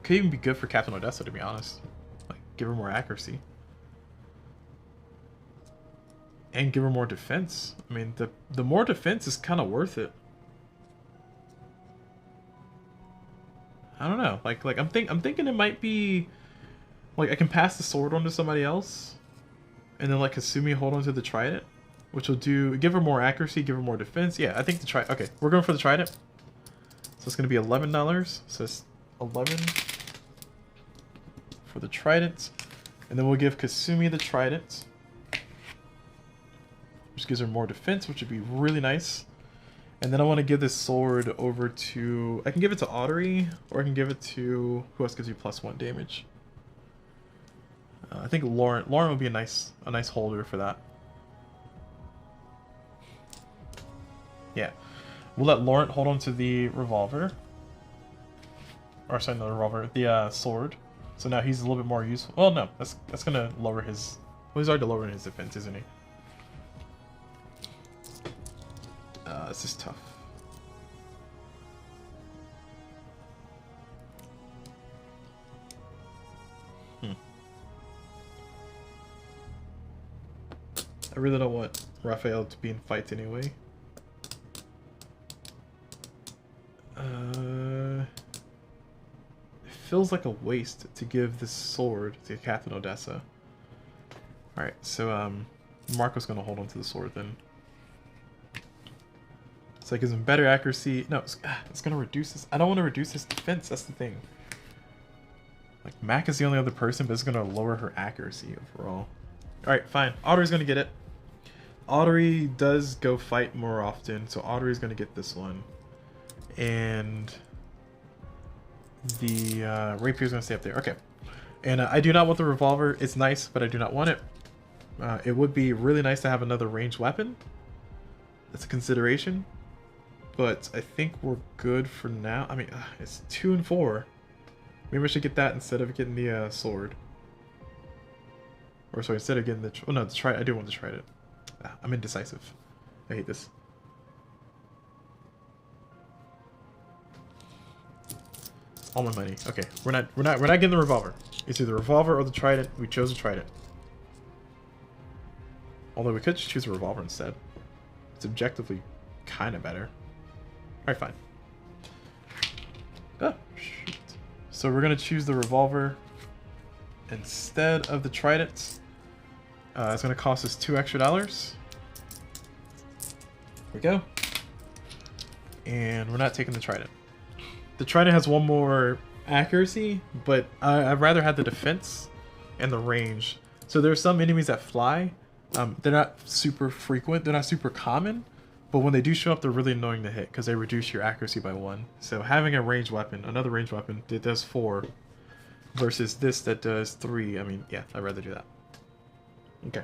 Could even be good for Captain Odessa, to be honest. Like, give her more accuracy. And give her more defense. I mean, the more defense is kind of worth it. I don't know. Like I'm thinking it might be Like, I can pass the sword on to somebody else, and then, like, Kasumi hold on to the trident, which will give her more accuracy, give her more defense. Yeah, I think the trident... Okay, we're going for the trident. So it's going to be $11. So it's 11 for the trident. And then we'll give Kasumi the trident, which gives her more defense, which would be really nice. And then I want to give this sword over to... I can give it to Audrey, or I can give it to... Who else gives you +1 damage? I think Lauren would be a nice holder for that. Yeah. We'll let Lauren hold on to the revolver. Or sorry, not the revolver, the sword. So now he's a little bit more useful. Well, no, that's gonna lower his... Well, he's already lowering his defense, isn't he? This is tough. I really don't want Raphael to be in fights anyway. It feels like a waste to give this sword to Captain Odessa. Alright, so Marco's gonna hold on to the sword then. So it gives him better accuracy. No, it's gonna reduce this. I don't want to reduce his defense, that's the thing. Like, Mac is the only other person, but it's gonna lower her accuracy overall. Alright, fine. Audrey's gonna get it. Audrey does go fight more often, so Audrey's gonna get this one. And the rapier's gonna stay up there. Okay. And I do not want the revolver. It's nice, but I do not want it. It would be really nice to have another ranged weapon. That's a consideration. But I think we're good for now. I mean, it's 2 and 4. Maybe I should get that instead of getting the sword. Or sorry, instead of getting the... Oh no, I do want to try it. I'm indecisive. I hate this. All my money. Okay, we're not getting the revolver. It's either the revolver or the trident. We chose the trident. Although we could just choose a revolver instead. It's objectively kind of better. Alright, fine. Oh, shoot. So we're gonna choose the revolver instead of the trident. It's gonna cost us $2 extra. There we go. And we're not taking the trident. The trident has 1 more accuracy, but I'd rather have the defense and the range. So there's some enemies that fly. They're not super frequent, they're not super common, but when they do show up, they're really annoying to hit because they reduce your accuracy by 1. So having a ranged weapon, another ranged weapon that does 4 versus this that does 3, I mean, yeah, I'd rather do that. Okay.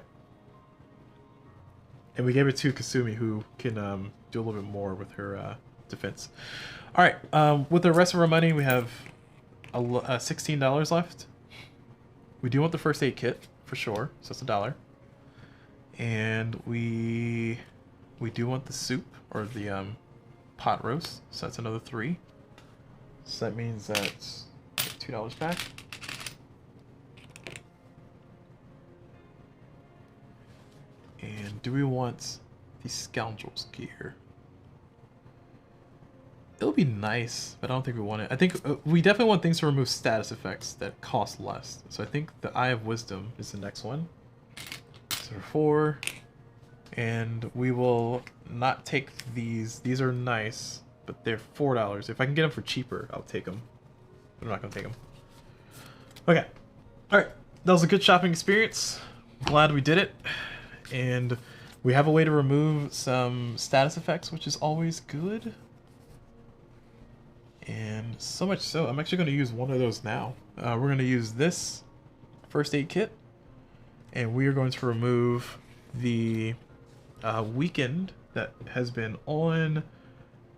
And we gave it to Kasumi, who can do a little bit more with her defense. Alright, with the rest of our money, we have $16 left. We do want the first aid kit, for sure, so that's $1. And we do want the soup, or the pot roast, so that's another 3. So that means that's $2 back. And do we want the scoundrel's gear? It'll be nice, but I don't think we want it. I think we definitely want things to remove status effects that cost less. So I think the Eye of Wisdom is the next one. So 4. And we will not take these. These are nice, but they're $4. If I can get them for cheaper, I'll take them. But I'm not going to take them. Okay. Alright. That was a good shopping experience. Glad we did it. And we have a way to remove some status effects, which is always good. And so much so, I'm actually going to use one of those now. We're going to use this first aid kit. And we are going to remove the weakened that has been on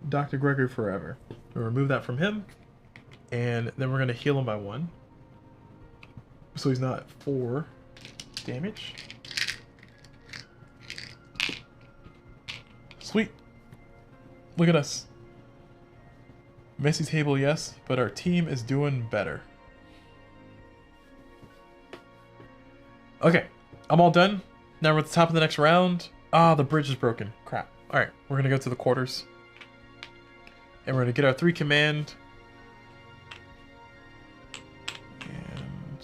Dr. Gregory forever. We'll remove that from him. And then we're going to heal him by 1. So he's not 4 damage. Sweet. Look at us. Messy table, yes, but our team is doing better. Okay, I'm all done. Now we're at the top of the next round. Ah, the bridge is broken. Crap. Alright, we're gonna go to the quarters. And we're gonna get our 3 command. And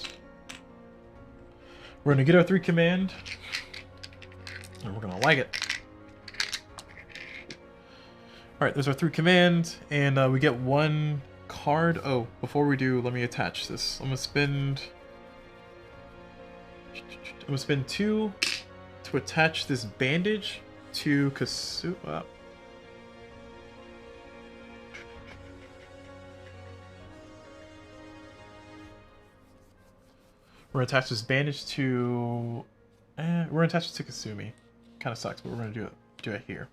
We're gonna get our 3 command, and we're gonna like it. Alright, there's our 3 command, and we get 1 card. Oh, before we do, let me attach this. I'm gonna spend 2 to attach this bandage to Kasu. We're gonna attach this bandage to. We're gonna attach it to Kasumi. Kind of sucks, but we're gonna do it here.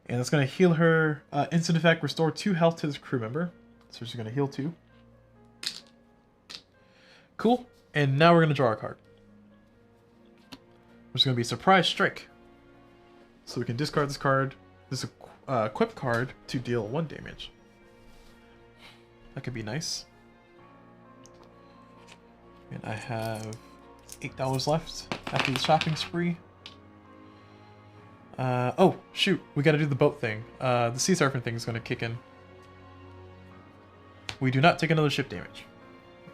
And it's going to heal her. Instant effect, restore 2 health to this crew member. So she's going to heal 2. Cool. And now we're going to draw a card. Which is going to be Surprise Strike. So we can discard this card. This is a equip card to deal 1 damage. That could be nice. And I have $8 left after the shopping spree. Oh, shoot. We gotta do the boat thing. The sea serpent thing is gonna kick in. We do not take another ship damage.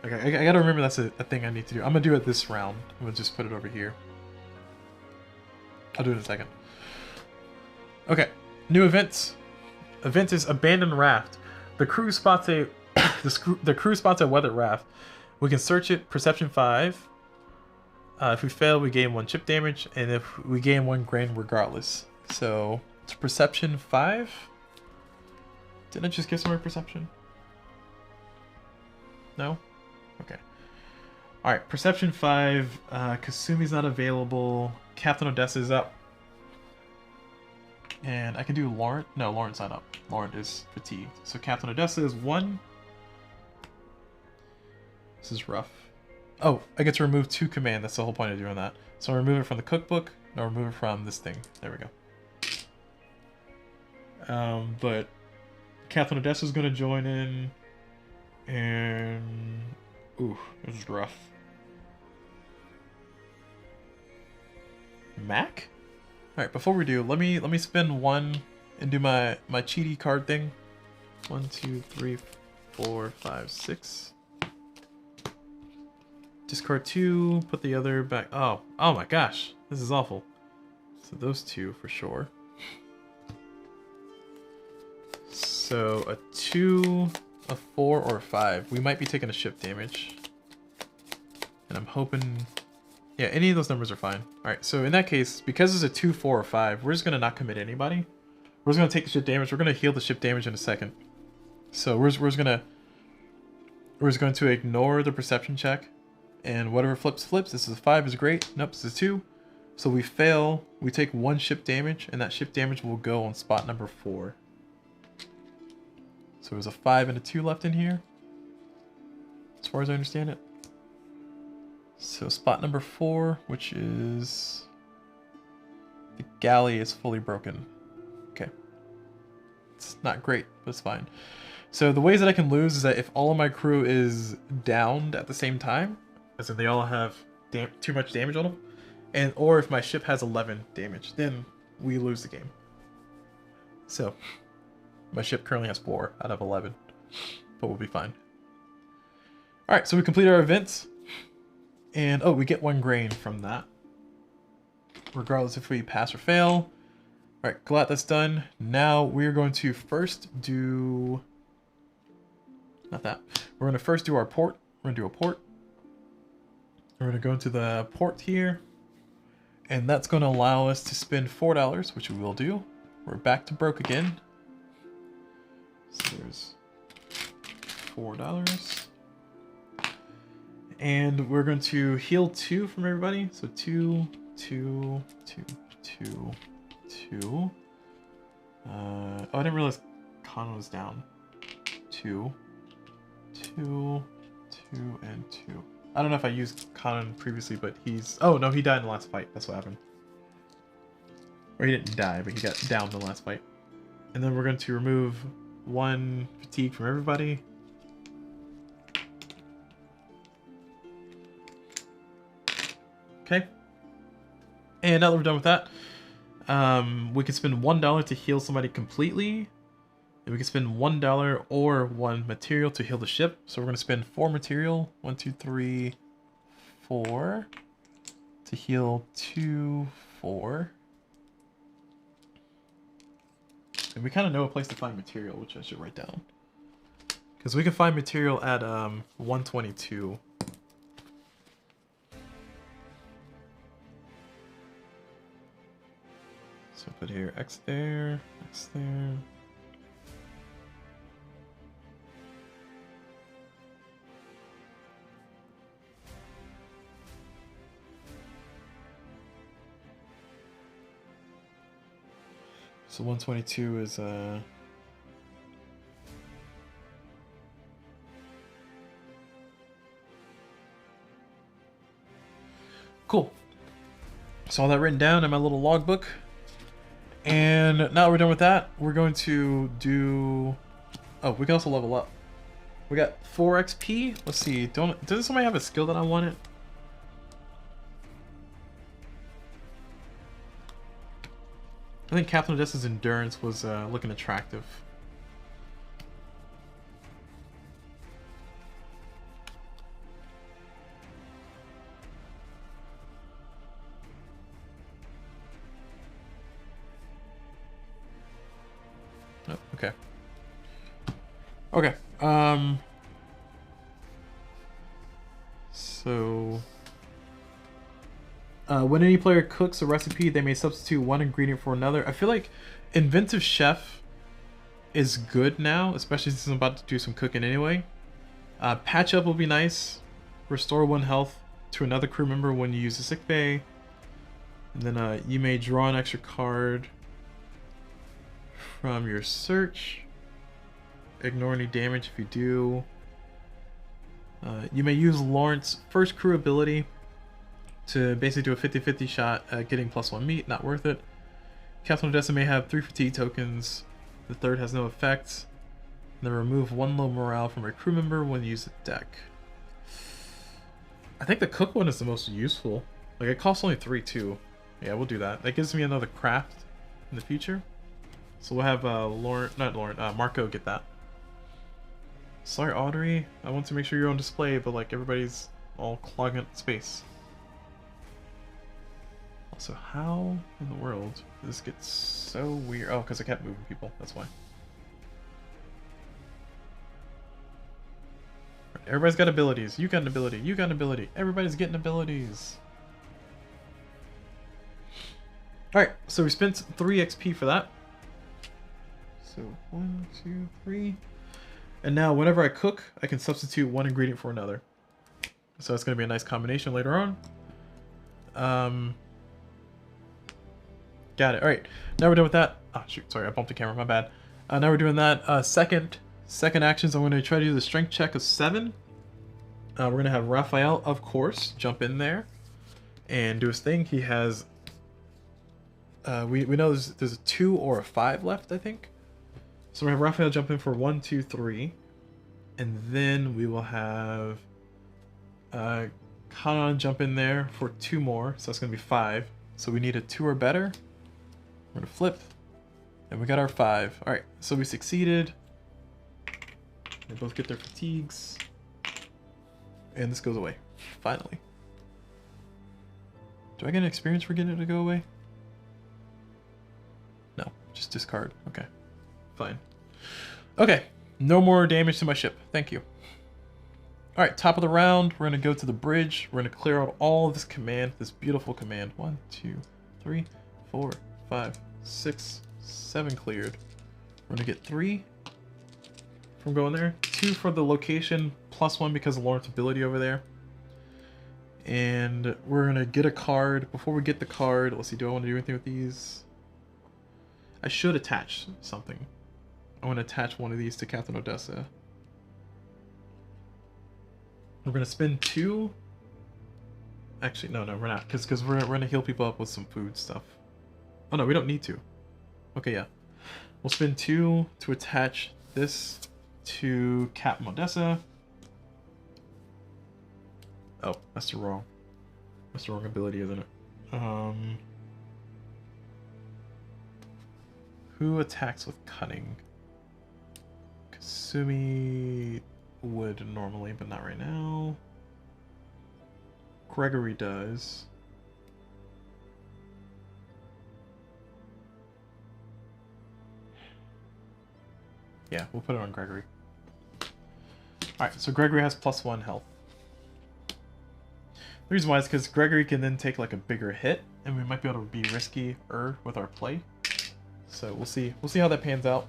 Okay, I gotta remember that's a thing I need to do. I'm gonna do it this round. I'm gonna just put it over here. I'll do it in a second. Okay, new events. Event is Abandoned Raft. The crew spots a the crew spots a weathered raft. We can search it. Perception 5. If we fail, we gain 1 chip damage, and if we gain 1 grain regardless. So, it's Perception 5. Didn't I just get some more Perception? No? Okay. Alright, Perception 5. Kasumi's not available. Captain Odessa is up. And I can do Lauren. No, Lauren's not up. Lauren is fatigued. So Captain Odessa is 1. This is rough. Oh, I get to remove 2 command. That's the whole point of doing that. So I'll remove it from the cookbook. No, remove it from this thing. There we go. But Captain Odessa is going to join in. And... ooh, this is rough. Mac? Alright, before we do, let me spend 1 and do my cheaty card thing. 1, 2, 3, 4, 5, 6. Discard 2, put the other back. Oh my gosh, this is awful. So those 2 for sure. So a 2, a 4, or a 5. We might be taking a ship damage. And I'm hoping... yeah, any of those numbers are fine. Alright, so in that case, because it's a 2, 4, or 5, we're just going to not commit anybody. We're just going to take the ship damage. We're going to heal the ship damage in a second. So we're just going to ignore the perception check. And whatever flips. This is a 5 is great. Nope, this is 2. So we fail. We take 1 ship damage, and that ship damage will go on spot number 4. So there's a 5 and a 2 left in here, as far as I understand it. So spot number 4, which is... the galley is fully broken. Okay. It's not great, but it's fine. So the ways that I can lose is that if all of my crew is downed at the same time, as in they all have too much damage on them, and or if my ship has 11 damage, then we lose the game. So my ship currently has 4 out of 11, but we'll be fine. Alright, so we complete our events, and oh, we get 1 grain from that, regardless if we pass or fail. Alright, glad that's done. Now we're going to first do... not that. We're going to first do our port. We're going to do a port. We're going to go into the port here, and that's going to allow us to spend $4, which we will do. We're back to broke again. So there's $4. And we're going to heal 2 from everybody. So 2, 2, 2, 2, 2. Oh, I didn't realize Con was down. 2, 2, 2, and 2. I don't know if I used Conan previously, but he's... oh, no, he died in the last fight. That's what happened. Or he didn't die, but he got down in the last fight. And then we're going to remove 1 fatigue from everybody. Okay. And now that we're done with that, we can spend $1 to heal somebody completely. And we can spend $1 or 1 material to heal the ship. So we're going to spend 4 material. 1, 2, 3, 4. to heal 2, 4. And we kind of know a place to find material, which I should write down. Because we can find material at 122. So put here X there, X there. So 122 is cool. So all that written down in my little logbook. And now we're done with that, we're going to do... Oh, we can also level up. We got 4 XP. Let's see. Doesn't somebody have a skill that I wanted? I think Captain Odessa's endurance was looking attractive. Oh, okay. Okay. So when any player cooks a recipe, they may substitute one ingredient for another. I feel like Inventive Chef is good now, especially since I'm about to do some cooking anyway. Patch Up will be nice. Restore 1 health to another crew member when you use the sick bay. And then you may draw an extra card from your search. Ignore any damage if you do. You may use Lawrence's first crew ability to basically do a 50-50 shot at getting +1 meat. Not worth it. Captain Odessa may have 3 fatigue tokens. The third has no effect. And then remove 1 low morale from a crew member when you use the deck. I think the cook one is the most useful. Like, it costs only 3 too. Yeah, we'll do that. That gives me another craft in the future. So we'll have Marco get that. Sorry, Audrey. I want to make sure you're on display, but like everybody's all clogging up space. Also, how in the world did this get so weird? Oh, because I kept moving people. That's why. Right, everybody's got abilities. You got an ability. You got an ability. Everybody's getting abilities. Alright, so we spent 3 XP for that. So 1, 2, 3. And now whenever I cook, I can substitute 1 ingredient for another. So it's going to be a nice combination later on. Got it. Alright, now we're done with that. Oh shoot, sorry, I bumped the camera, my bad. Now we're doing that. Second actions, I'm going to try to do the strength check of 7. We're going to have Raphael, of course, jump in there and do his thing. He has... we know there's a 2 or a 5 left, I think. So we have Raphael jump in for 1, 2, 3. And then we will have Kanan jump in there for 2 more. So that's going to be 5. So we need a 2 or better. We're going to flip. And we got our 5. Alright, so we succeeded. They both get their fatigues. And this goes away. Finally. Do I get an experience for getting it to go away? No, just discard. Okay. Fine. Okay, no more damage to my ship. Thank you. Alright, top of the round, we're going to go to the bridge. We're going to clear out all of this command, this beautiful command. 1, 2, 3, 4, 5, 6, 7 cleared. We're going to get 3 from going there. 2 for the location, +1 because of Lawrence's ability over there. And we're going to get a card. Before we get the card, let's see, do I want to do anything with these? I should attach something. I want to attach one of these to Captain Odessa. We're going to spend 2. Actually, no, we're not. Because we're going to heal people up with some food stuff. Oh, no, we don't need to. Okay, yeah. We'll spend 2 to attach this to Captain Odessa. Oh, that's the wrong ability, isn't it? Who attacks with cunning? Kasumi would normally, but not right now. Gregory does. Yeah, we'll put it on Gregory. Alright, so Gregory has +1 health. The reason why is because Gregory can then take like a bigger hit, and we might be able to be riskier with our play. So we'll see. We'll see how that pans out.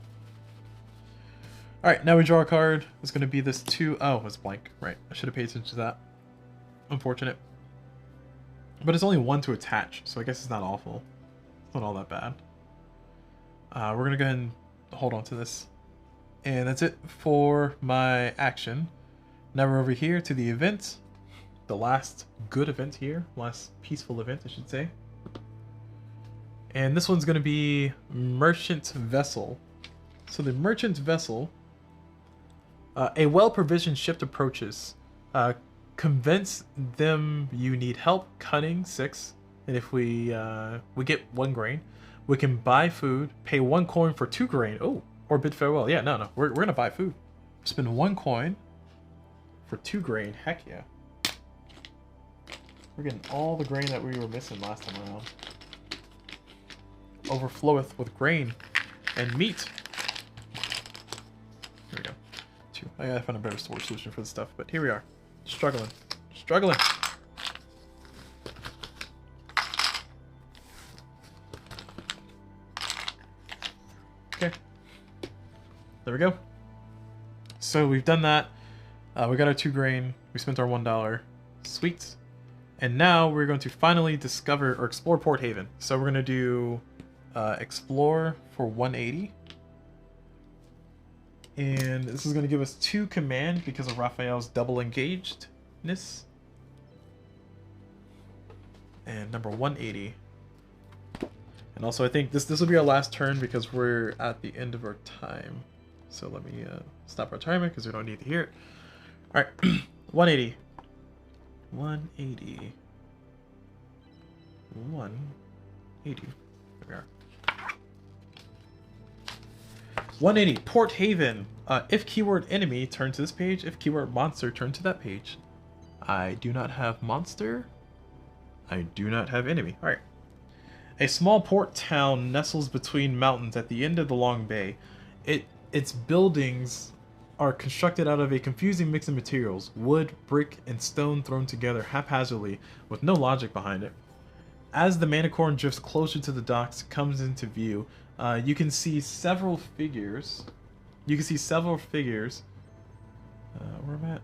Alright, now we draw a card. It's going to be this 2... Oh, it's blank. Right, I should have paid attention to that. Unfortunate. But it's only 1 to attach, so I guess it's not awful. It's not all that bad. We're going to go ahead and hold on to this. And that's it for my action. Now we're over here to the event. The last good event here. Last peaceful event, I should say. And this one's going to be Merchant Vessel. So the Merchant Vessel... a well-provisioned ship approaches. Convince them you need help. Cunning, 6. And if we get 1 grain, we can buy food, pay 1 coin for 2 grain. Oh, or bid farewell. Yeah, no. We're going to buy food. Spend 1 coin for 2 grain. Heck yeah. We're getting all the grain that we were missing last time around. Overfloweth with grain and meat. Here we go. 2. I gotta find a better storage solution for this stuff, but here we are. Struggling. Struggling. Okay. There we go. So we've done that. We got our 2 grain. We spent our $1. Sweet. And now we're going to finally discover or explore Port Haven. So we're going to do explore for 180. And this is going to give us 2 command because of Raphael's double engagedness. And number 180. And also I think this will be our last turn because we're at the end of our time. So let me stop our timer because we don't need to hear it. Alright, 180. 180. 180. There we are. 180. Port Haven. If keyword enemy, turn to this page. If keyword monster, turn to that page. I do not have monster. I do not have enemy. Alright. A small port town nestles between mountains at the end of the long bay. Its buildings are constructed out of a confusing mix of materials, wood, brick, and stone thrown together haphazardly with no logic behind it. As the Manicorn drifts closer to the docks, comes into view, you can see several figures. Where am I at?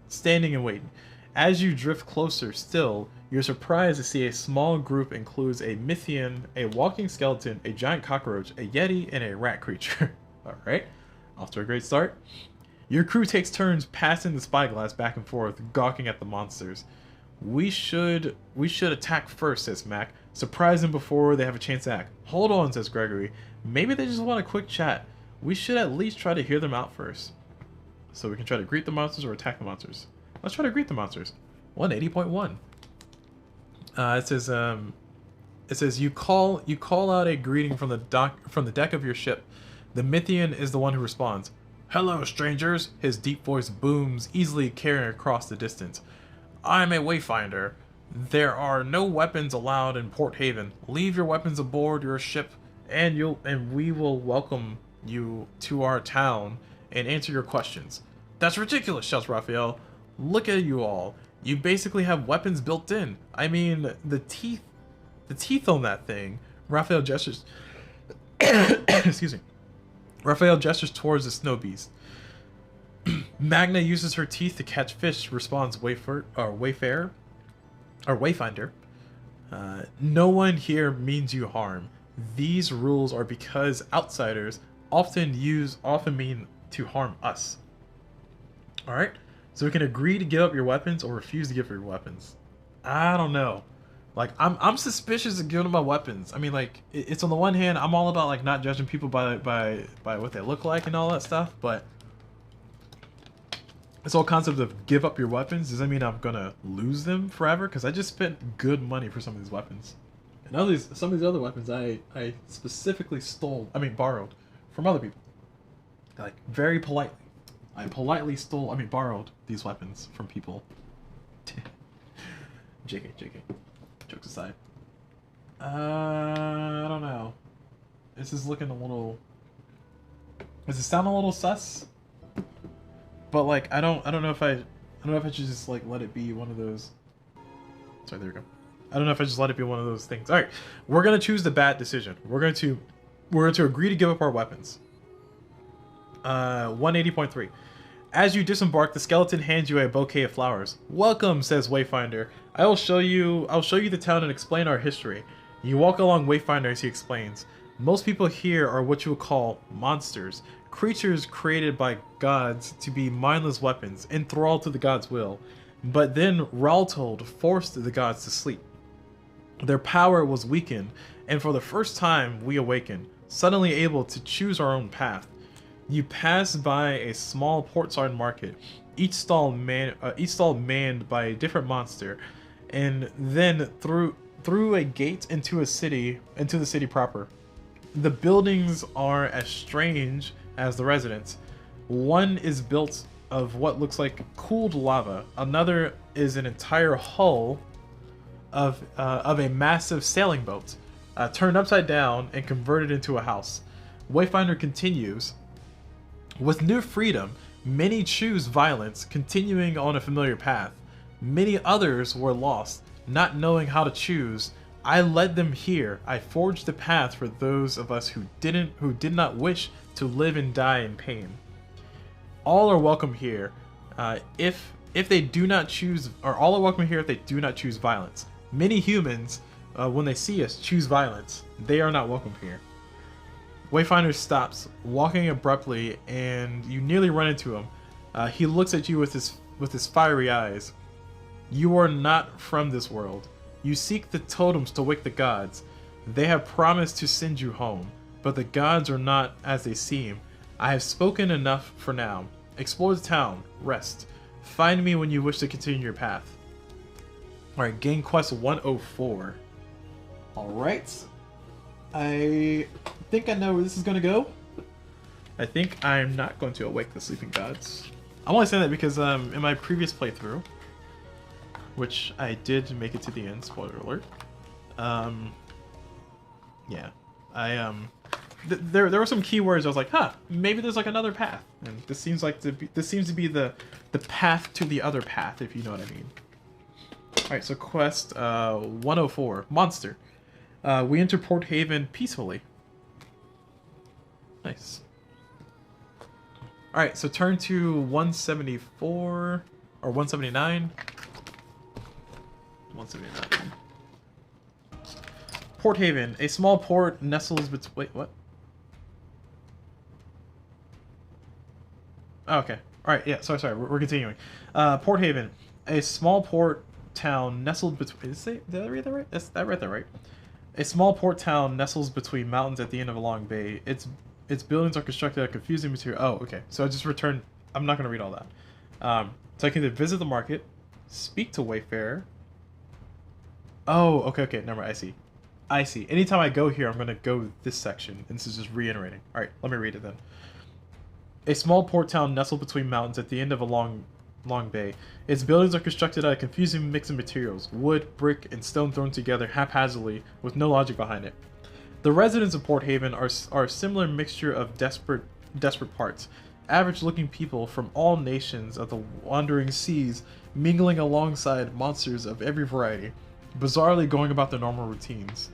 Standing and waiting. As you drift closer still, you're surprised to see a small group includes a Mythian, a walking skeleton, a giant cockroach, a yeti, and a rat creature. Alright, off to a great start. Your crew takes turns passing the spyglass back and forth, gawking at the monsters. We should attack first, says Mac. Surprise them before they have a chance to act. Hold on, says Gregory. Maybe they just want a quick chat. We should at least try to hear them out first. So we can try to greet the monsters or attack the monsters. Let's try to greet the monsters. 180.1. It says you call out a greeting from the deck of your ship. The Mythian is the one who responds. Hello, strangers. His deep voice booms, easily carrying across the distance. I'm a wayfinder. There are no weapons allowed in Port Haven. Leave your weapons aboard your ship, and we will welcome you to our town and answer your questions. That's ridiculous, shouts Raphael. Look at you all. You basically have weapons built in. I mean, the teeth on that thing. Raphael gestures. Excuse me. Raphael gestures towards the snow beast. Magna uses her teeth to catch fish, responds Wayfinder. No one here means you harm. These rules are because outsiders often mean to harm us. Alright? So we can agree to give up your weapons or refuse to give up your weapons. I don't know. Like, I'm suspicious of giving up my weapons. I mean, like, it's on the one hand, I'm all about, like, not judging people by what they look like and all that stuff, but this whole concept of give up your weapons, does that mean I'm gonna lose them forever? Because I just spent good money for some of these weapons. And some of these other weapons I specifically borrowed from other people. Like, very politely. I politely borrowed these weapons from people. JK. Jokes aside. I don't know. This is looking a little Does it sound a little sus? But like, I don't know if I should just like let it be one of those. Sorry, there we go. I don't know if I just let it be one of those things. All right, we're gonna choose the bad decision. We're going to agree to give up our weapons. 180.3. As you disembark, the skeleton hands you a bouquet of flowers. Welcome, says Wayfinder. I'll show you the town and explain our history. You walk along Wayfinder as he explains. Most people here are what you would call monsters. Creatures created by gods to be mindless weapons, enthralled to the gods' will. But then Raltold forced the gods to sleep. Their power was weakened, and for the first time we awakened, suddenly able to choose our own path. You pass by a small portside market, each stall manned by a different monster, and then through a gate into the city proper. The buildings are as strange as the residents. One is built of what looks like cooled lava. Another is an entire hull of a massive sailing boat, turned upside down and converted into a house. Wayfinder continues. With new freedom, many choose violence, continuing on a familiar path. Many others were lost, not knowing how to choose. I led them here. I forged the path for those of us who did not wish to live and die in pain. All are welcome here, if they do not choose, or all are welcome here if they do not choose violence. Many humans, when they see us, choose violence. They are not welcome here. Wayfinder stops, walking abruptly, and you nearly run into him. He looks at you with his fiery eyes. You are not from this world. You seek the totems to wake the gods. They have promised to send you home, but the gods are not as they seem. I have spoken enough for now. Explore the town. Rest. Find me when you wish to continue your path. Alright, gain quest 104. Alright. I think I know where this is going to go. I think I'm not going to awake the sleeping gods. I'm only saying that because in my previous playthrough, which I did make it to the end, spoiler alert. Yeah, there were some keywords I was like, huh, maybe there's like another path, and this seems to be the path to the other path, if you know what I mean. All right, so quest 104, monster. We enter Port Haven peacefully. Nice. All right, so turn to 174 or 179. 179. Port Haven, a small port nestles between. Wait, what? Oh, okay. All right. Yeah. Sorry. We're continuing. Port Haven, a small port town nestled between. Did I read that right? I read that right. A small port town nestles between mountains at the end of a long bay. Its buildings are constructed of confusing material. Oh, okay. So I just returned. I'm not gonna read all that. So I can visit the market, speak to Wayfarer. Oh, okay. Never mind. I see. Anytime I go here, I'm gonna go this section, and this is just reiterating. All right, let me read it then. A small port town nestled between mountains at the end of a long bay. Its buildings are constructed out of confusing mix of materials, wood, brick, and stone thrown together haphazardly with no logic behind it. The residents of Port Haven are a similar mixture of desperate parts, average-looking people from all nations of the wandering seas, mingling alongside monsters of every variety, bizarrely going about their normal routines.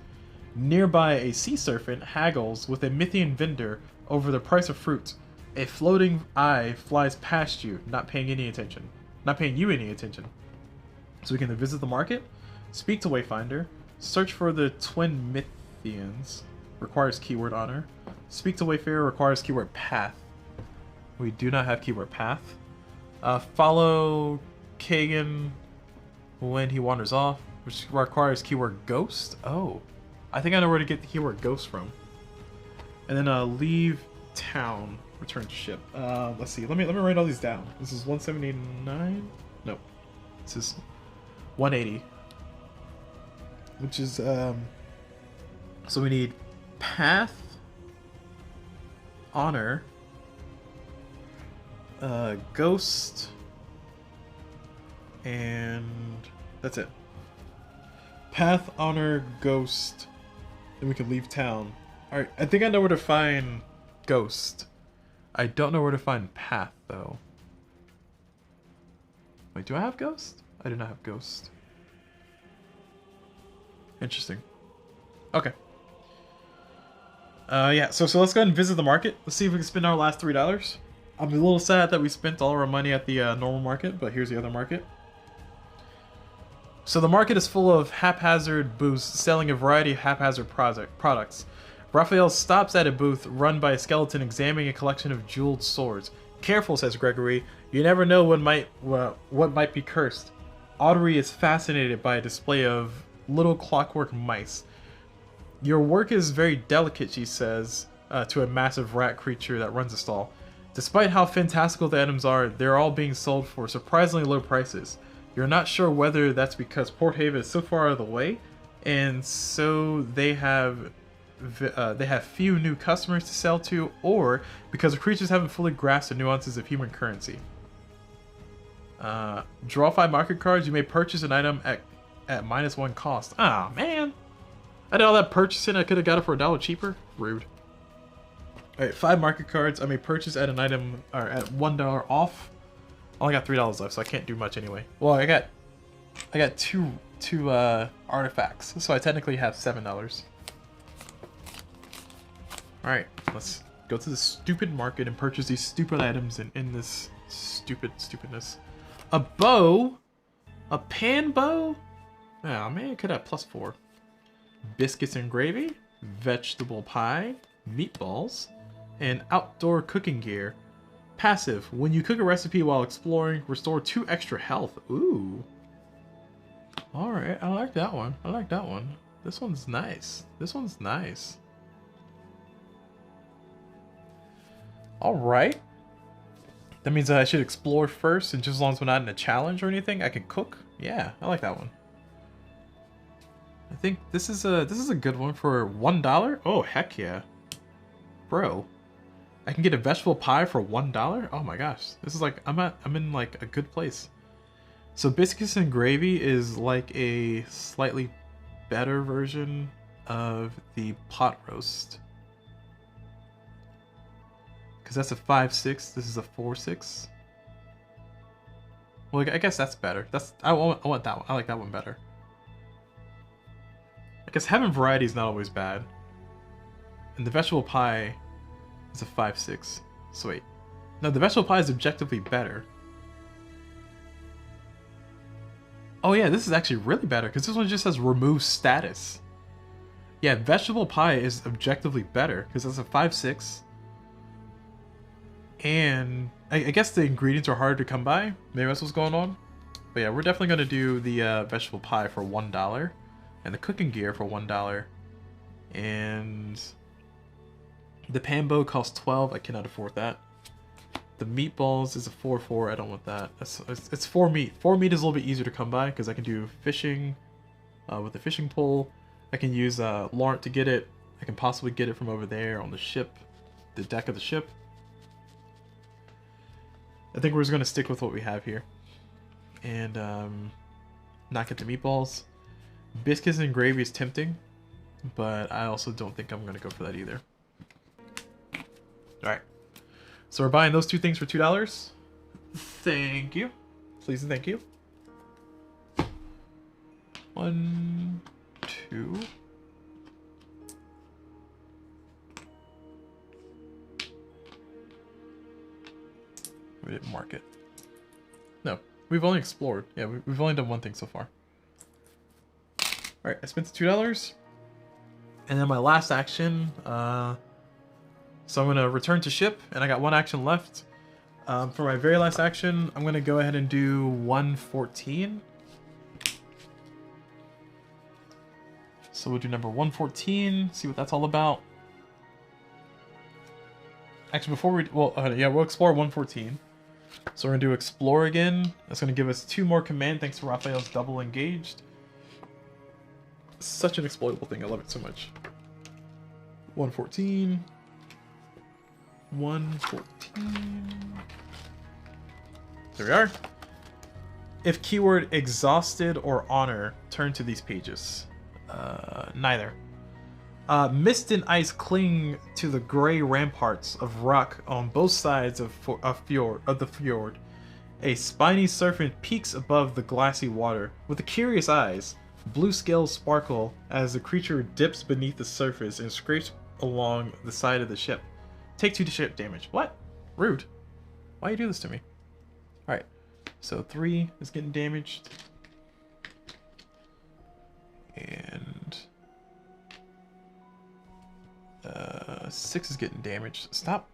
Nearby, a sea serpent haggles with a Mythian vendor over the price of fruit. A floating eye flies past you, not paying you any attention. So we can visit the market, speak to Wayfinder, search for the twin Mythians, requires keyword honor. Speak to Wayfarer requires keyword path. We do not have keyword path. Follow Kagan when he wanders off, which requires keyword ghost. Oh, I think I know where to get the keyword ghost from. And then leave town, return to ship. Let's see. Let me write all these down. This is 179. No, this is 180. Which is so we need path, honor, ghost, and that's it. Path, honor, ghost, then we can leave town. Alright, I think I know where to find ghost. I don't know where to find path, though. Wait, do I have ghost? I do not have ghost. Interesting. Okay. Yeah, so let's go ahead and visit the market. Let's see if we can spend our last $3. I'm a little sad that we spent all our money at the normal market, but here's the other market. So the market is full of haphazard booths selling a variety of haphazard products. Raphael stops at a booth run by a skeleton examining a collection of jeweled swords. Careful, says Gregory. You never know what might be cursed. Audrey is fascinated by a display of little clockwork mice. Your work is very delicate, she says, to a massive rat creature that runs a stall. Despite how fantastical the items are, they're all being sold for surprisingly low prices. You're not sure whether that's because Port Haven is so far out of the way, and so they have few new customers to sell to, or because the creatures haven't fully grasped the nuances of human currency. Draw 5 market cards. You may purchase an item at -1 cost. Ah, man! I did all that purchasing. I could have got it for $1 cheaper. Rude. Alright, 5 market cards. I may purchase at an item or at $1 off. I only got $3 left, so I can't do much anyway. Well, I got two artifacts, so I technically have $7. Alright, let's go to the stupid market and purchase these stupid items and end this stupidness. A bow? A pan bow? Oh man, I could have +4. Biscuits and gravy, vegetable pie, meatballs, and outdoor cooking gear. Passive. When you cook a recipe while exploring, restore 2 extra health. Ooh. Alright, I like that one. I like that one. This one's nice. This one's nice. Alright. That means that I should explore first, and just as long as we're not in a challenge or anything, I can cook. Yeah, I like that one. I think this is a good one for $1. Oh heck yeah, bro! I can get a vegetable pie for $1. Oh my gosh, this is like I'm in like a good place. So biscuits and gravy is like a slightly better version of the pot roast, because that's a 5/6. This is a 4/6. Well, I guess that's better. I want that one. I like that one better. I guess having variety is not always bad. And the vegetable pie is a 5/6. So wait. No, the vegetable pie is objectively better. Oh yeah, this is actually really better, because this one just says remove status. Yeah, vegetable pie is objectively better, because that's a 5/6. And I guess the ingredients are harder to come by. Maybe that's what's going on. But yeah, we're definitely going to do the vegetable pie for $1. And the cooking gear for $1. And the pan bow costs 12. I cannot afford that. The meatballs is a 4/4. I don't want that. It's 4 meat. 4 meat is a little bit easier to come by, because I can do fishing with a fishing pole. I can use Laurent to get it. I can possibly get it from over there on the ship, the deck of the ship. I think we're just going to stick with what we have here. And not get the meatballs. Biscuits and gravy is tempting, but I also don't think I'm going to go for that either. Alright. So we're buying those 2 things for $2. Thank you. Please and thank you. 1, 2. We didn't mark it. No, we've only explored. Yeah, we've only done one thing so far. Alright, I spent $2. And then my last action, so I'm going to return to ship, and I got 1 action left. For my very last action, I'm going to go ahead and do 114. So we'll do number 114, see what that's all about. Actually, before we, yeah, we'll explore 114. So we're going to do explore again. That's going to give us 2 more command thanks to Raphael's double engaged. Such an exploitable thing. I love it so much. 114. 114. There we are. If keyword exhausted or honor, turn to these pages. Neither. Mist and ice cling to the gray ramparts of rock on both sides of the fjord. A spiny serpent peeks above the glassy water with curious eyes. Blue scales sparkle as the creature dips beneath the surface and scrapes along the side of the ship. Take 2 to ship damage. What? Rude. Why you do this to me? Alright. So 3 is getting damaged. And 6 is getting damaged. Stop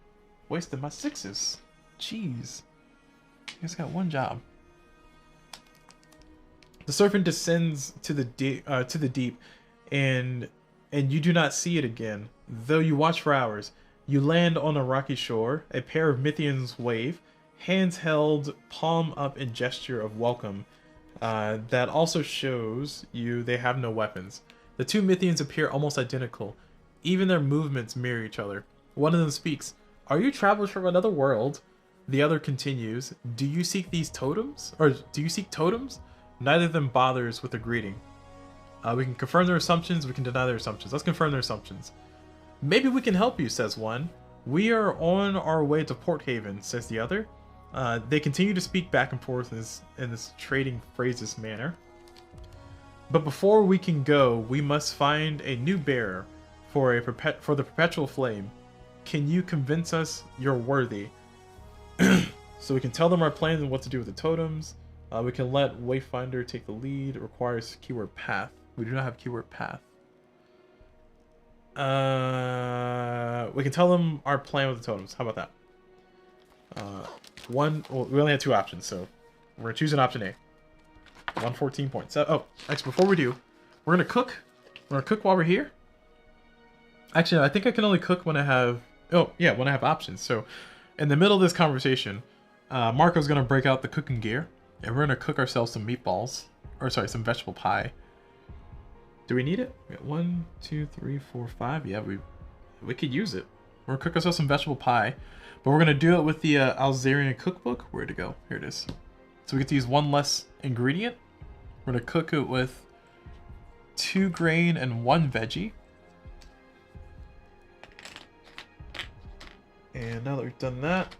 wasting my 6s. Jeez. You guys got one job. The serpent descends to the deep, and you do not see it again. Though you watch for hours, you land on a rocky shore. A pair of Mythians wave, hands held palm up in gesture of welcome. That also shows you they have no weapons. The 2 Mythians appear almost identical. Even their movements mirror each other. One of them speaks. Are you travelers from another world? The other continues. Do you seek these totems? Or do you seek totems? Neither of them bothers with a greeting. We can confirm their assumptions, we can deny their assumptions. Let's confirm their assumptions. Maybe we can help you, says one. We are on our way to Port Haven, says the other. They continue to speak back and forth in this trading phrases manner. But before we can go, we must find a new bearer for the perpetual flame. Can you convince us you're worthy? So we can tell them our plans and what to do with the totems. We can let Wayfinder take the lead. It requires keyword path. We do not have keyword path. We can tell them our plan with the totems. How about that? Well, we only have 2 options, so we're gonna choose an option A. 114.7. Oh, actually, before we do, we're gonna cook. We're gonna cook while we're here. Actually, I think I can only cook when I have. Oh, yeah, when I have options. So, in the middle of this conversation, Marco's gonna break out the cooking gear, and we're gonna cook ourselves some meatballs, or sorry, some vegetable pie. Do we need it? We got 1, 2, 3, 4, 5. Yeah, we could use it. We're gonna cook ourselves some vegetable pie, but we're gonna do it with the Alzarian cookbook. Where'd it go? Here it is. So we get to use 1 less ingredient. We're gonna cook it with 2 grain and 1 veggie. And now that we've done that,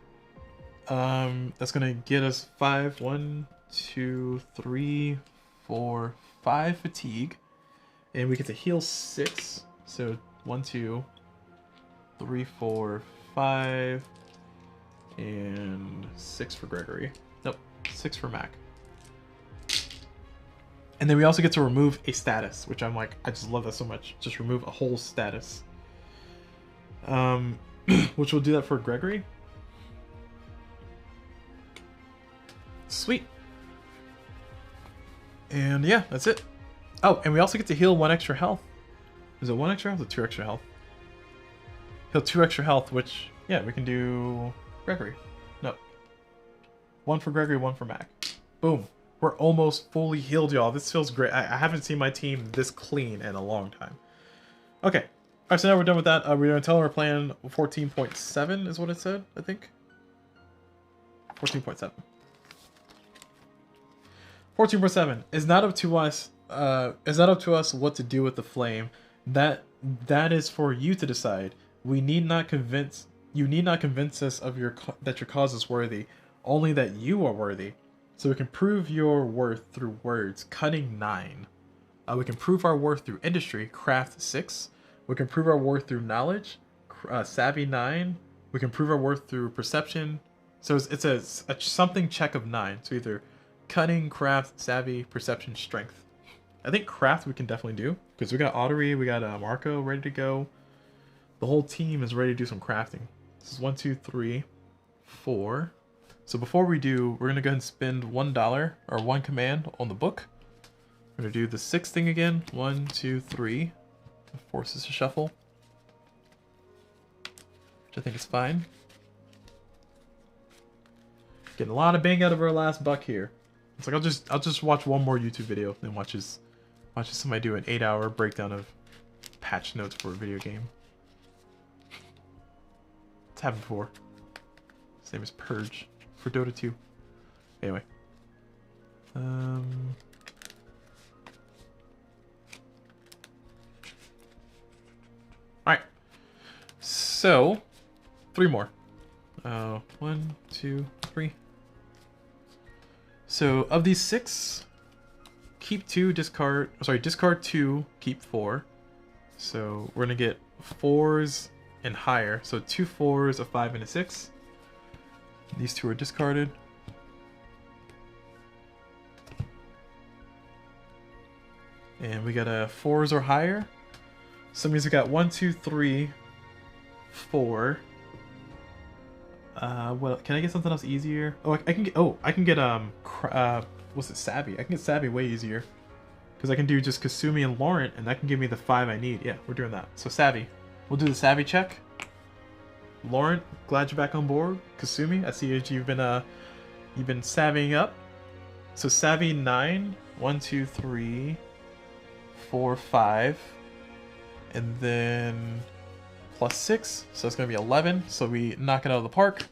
that's gonna get us 5. 1, 2, 3, 4, 5 fatigue, and we get to heal 6. So 1, 2, 3, 4, 5, and 6 for Gregory. Nope, 6 for Mac. And then we also get to remove a status, which I'm like, I just love that so much. Just remove a whole status. Which will do that for Gregory. Sweet. And yeah, that's it. Oh, and we also get to heal 1 extra health. Is it 1 extra health or 2 extra health? Heal 2 extra health, which, yeah, we can do Gregory. No. 1 for Gregory, 1 for Mac. Boom. We're almost fully healed, y'all. This feels great. I haven't seen my team this clean in a long time. Okay. Alright, so now we're done with that. We're going to tell them our plan. 14.7 is what it said, I think. 14.7. 14.7 is not up to us. It's not up to us what to do with the flame. That is for you to decide. We need not convince. You need not convince us of that your cause is worthy. Only that you are worthy. So we can prove your worth through words. Cunning 9. We can prove our worth through industry. Craft 6. We can prove our worth through knowledge. Savvy 9. We can prove our worth through perception. So it's a something check of 9. So either cunning, craft, savvy, perception, strength. I think craft we can definitely do, because we got Ottery, we got Marco ready to go. The whole team is ready to do some crafting. This is 1, 2, 3, 4. So before we do, we're gonna go ahead and spend $1 or 1 command on the book. We're gonna do the 6th thing again. 1, 2, 3. It forces a shuffle, which I think is fine. Getting a lot of bang out of our last buck here. It's like I'll just watch 1 more YouTube video, then watches somebody do an 8-hour breakdown of patch notes for a video game. It's happened before. His name is Purge for Dota 2. Anyway. So, 3 more. 1, 2, 3. So of these 6, keep 2, discard. Sorry, discard 2, keep 4. So we're gonna get 4s and higher. So 2 4s, a 5, and a 6. These 2 are discarded. And we got a 4s or higher. So that means we got 1, 2, 3, 4. Well, can I get something else easier? Oh, I can get. Oh, I can get what's it? Savvy. I can get Savvy way easier because I can do just Kasumi and Laurent, and that can give me the 5 I need. Yeah, we're doing that. So Savvy. We'll do the Savvy check. Laurent, glad you're back on board. Kasumi, I see you've been savvying up. So Savvy 9. 1, 2, 3, 4, 5, and then plus 6, so it's gonna be 11. So we knock it out of the park.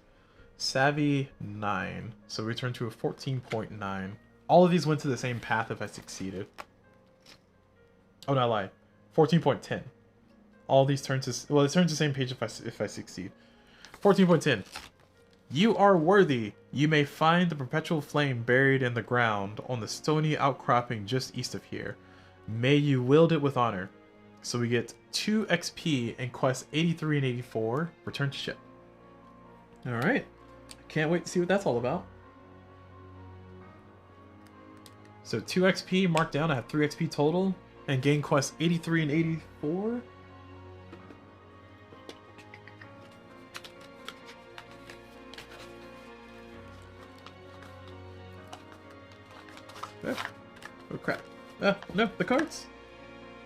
Savvy 9, so we turn to a 14.9. All of these went to the same path if I succeeded. Oh no, I lied. 14.10. All these turn to, well, it turns to the same page if I succeed. 14.10. You are worthy. You may find the perpetual flame buried in the ground on the stony outcropping just east of here. May you wield it with honor. So we get 2 XP and quest 83 and 84. Return to ship. Alright. Can't wait to see what that's all about. So 2 XP marked down. I have 3 XP total. And gain quest 83 and 84. Oh crap. No, the cards.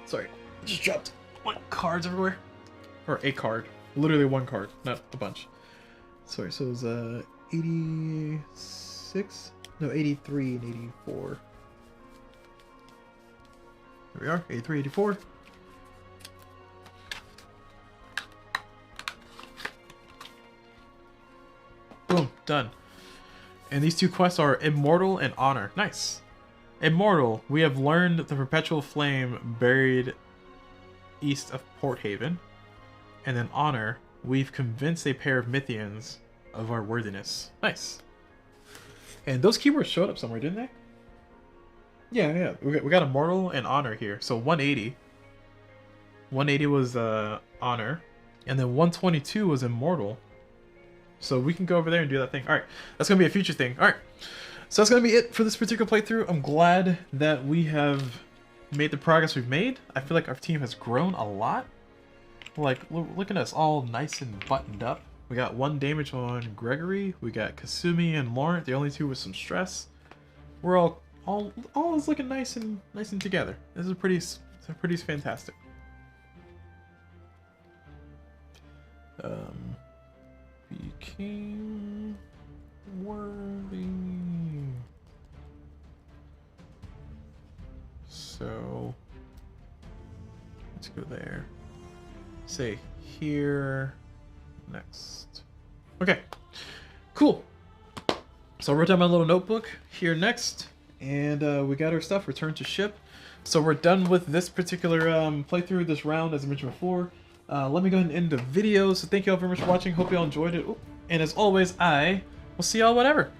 Sorry. Just dropped 1 cards everywhere. Or a card. Literally 1 card, not a bunch. Sorry, so it was 86? No, 83 and 84. Here we are, 83, 84. Boom, done. And these 2 quests are Immortal and Honor. Nice. Immortal, we have learned the perpetual flame buried east of Port Haven. And then Honor, we've convinced a pair of Mythians of our worthiness. Nice. And those keywords showed up somewhere, didn't they? Yeah. We got Immortal and Honor here. So 180. 180 was Honor. And then 122 was Immortal. So we can go over there and do that thing. Alright, that's going to be a future thing. Alright, so that's going to be it for this particular playthrough. I'm glad that we have made the progress we've made. I feel like our team has grown a lot. Like, look at us all nice and buttoned up. We got 1 damage on Gregory. We got Kasumi and Laurent, the only 2 with some stress. We're all is looking nice and together. This is pretty fantastic. Became worthy. So let's go there. Say here next. Okay, cool. So I wrote down my little notebook here next, and we got our stuff. Return to ship. So we're done with this particular playthrough, this round, as I mentioned before. Let me go ahead and end the video. So thank you all very much for watching. Hope you all enjoyed it. Ooh. And as always, I will see y'all whatever.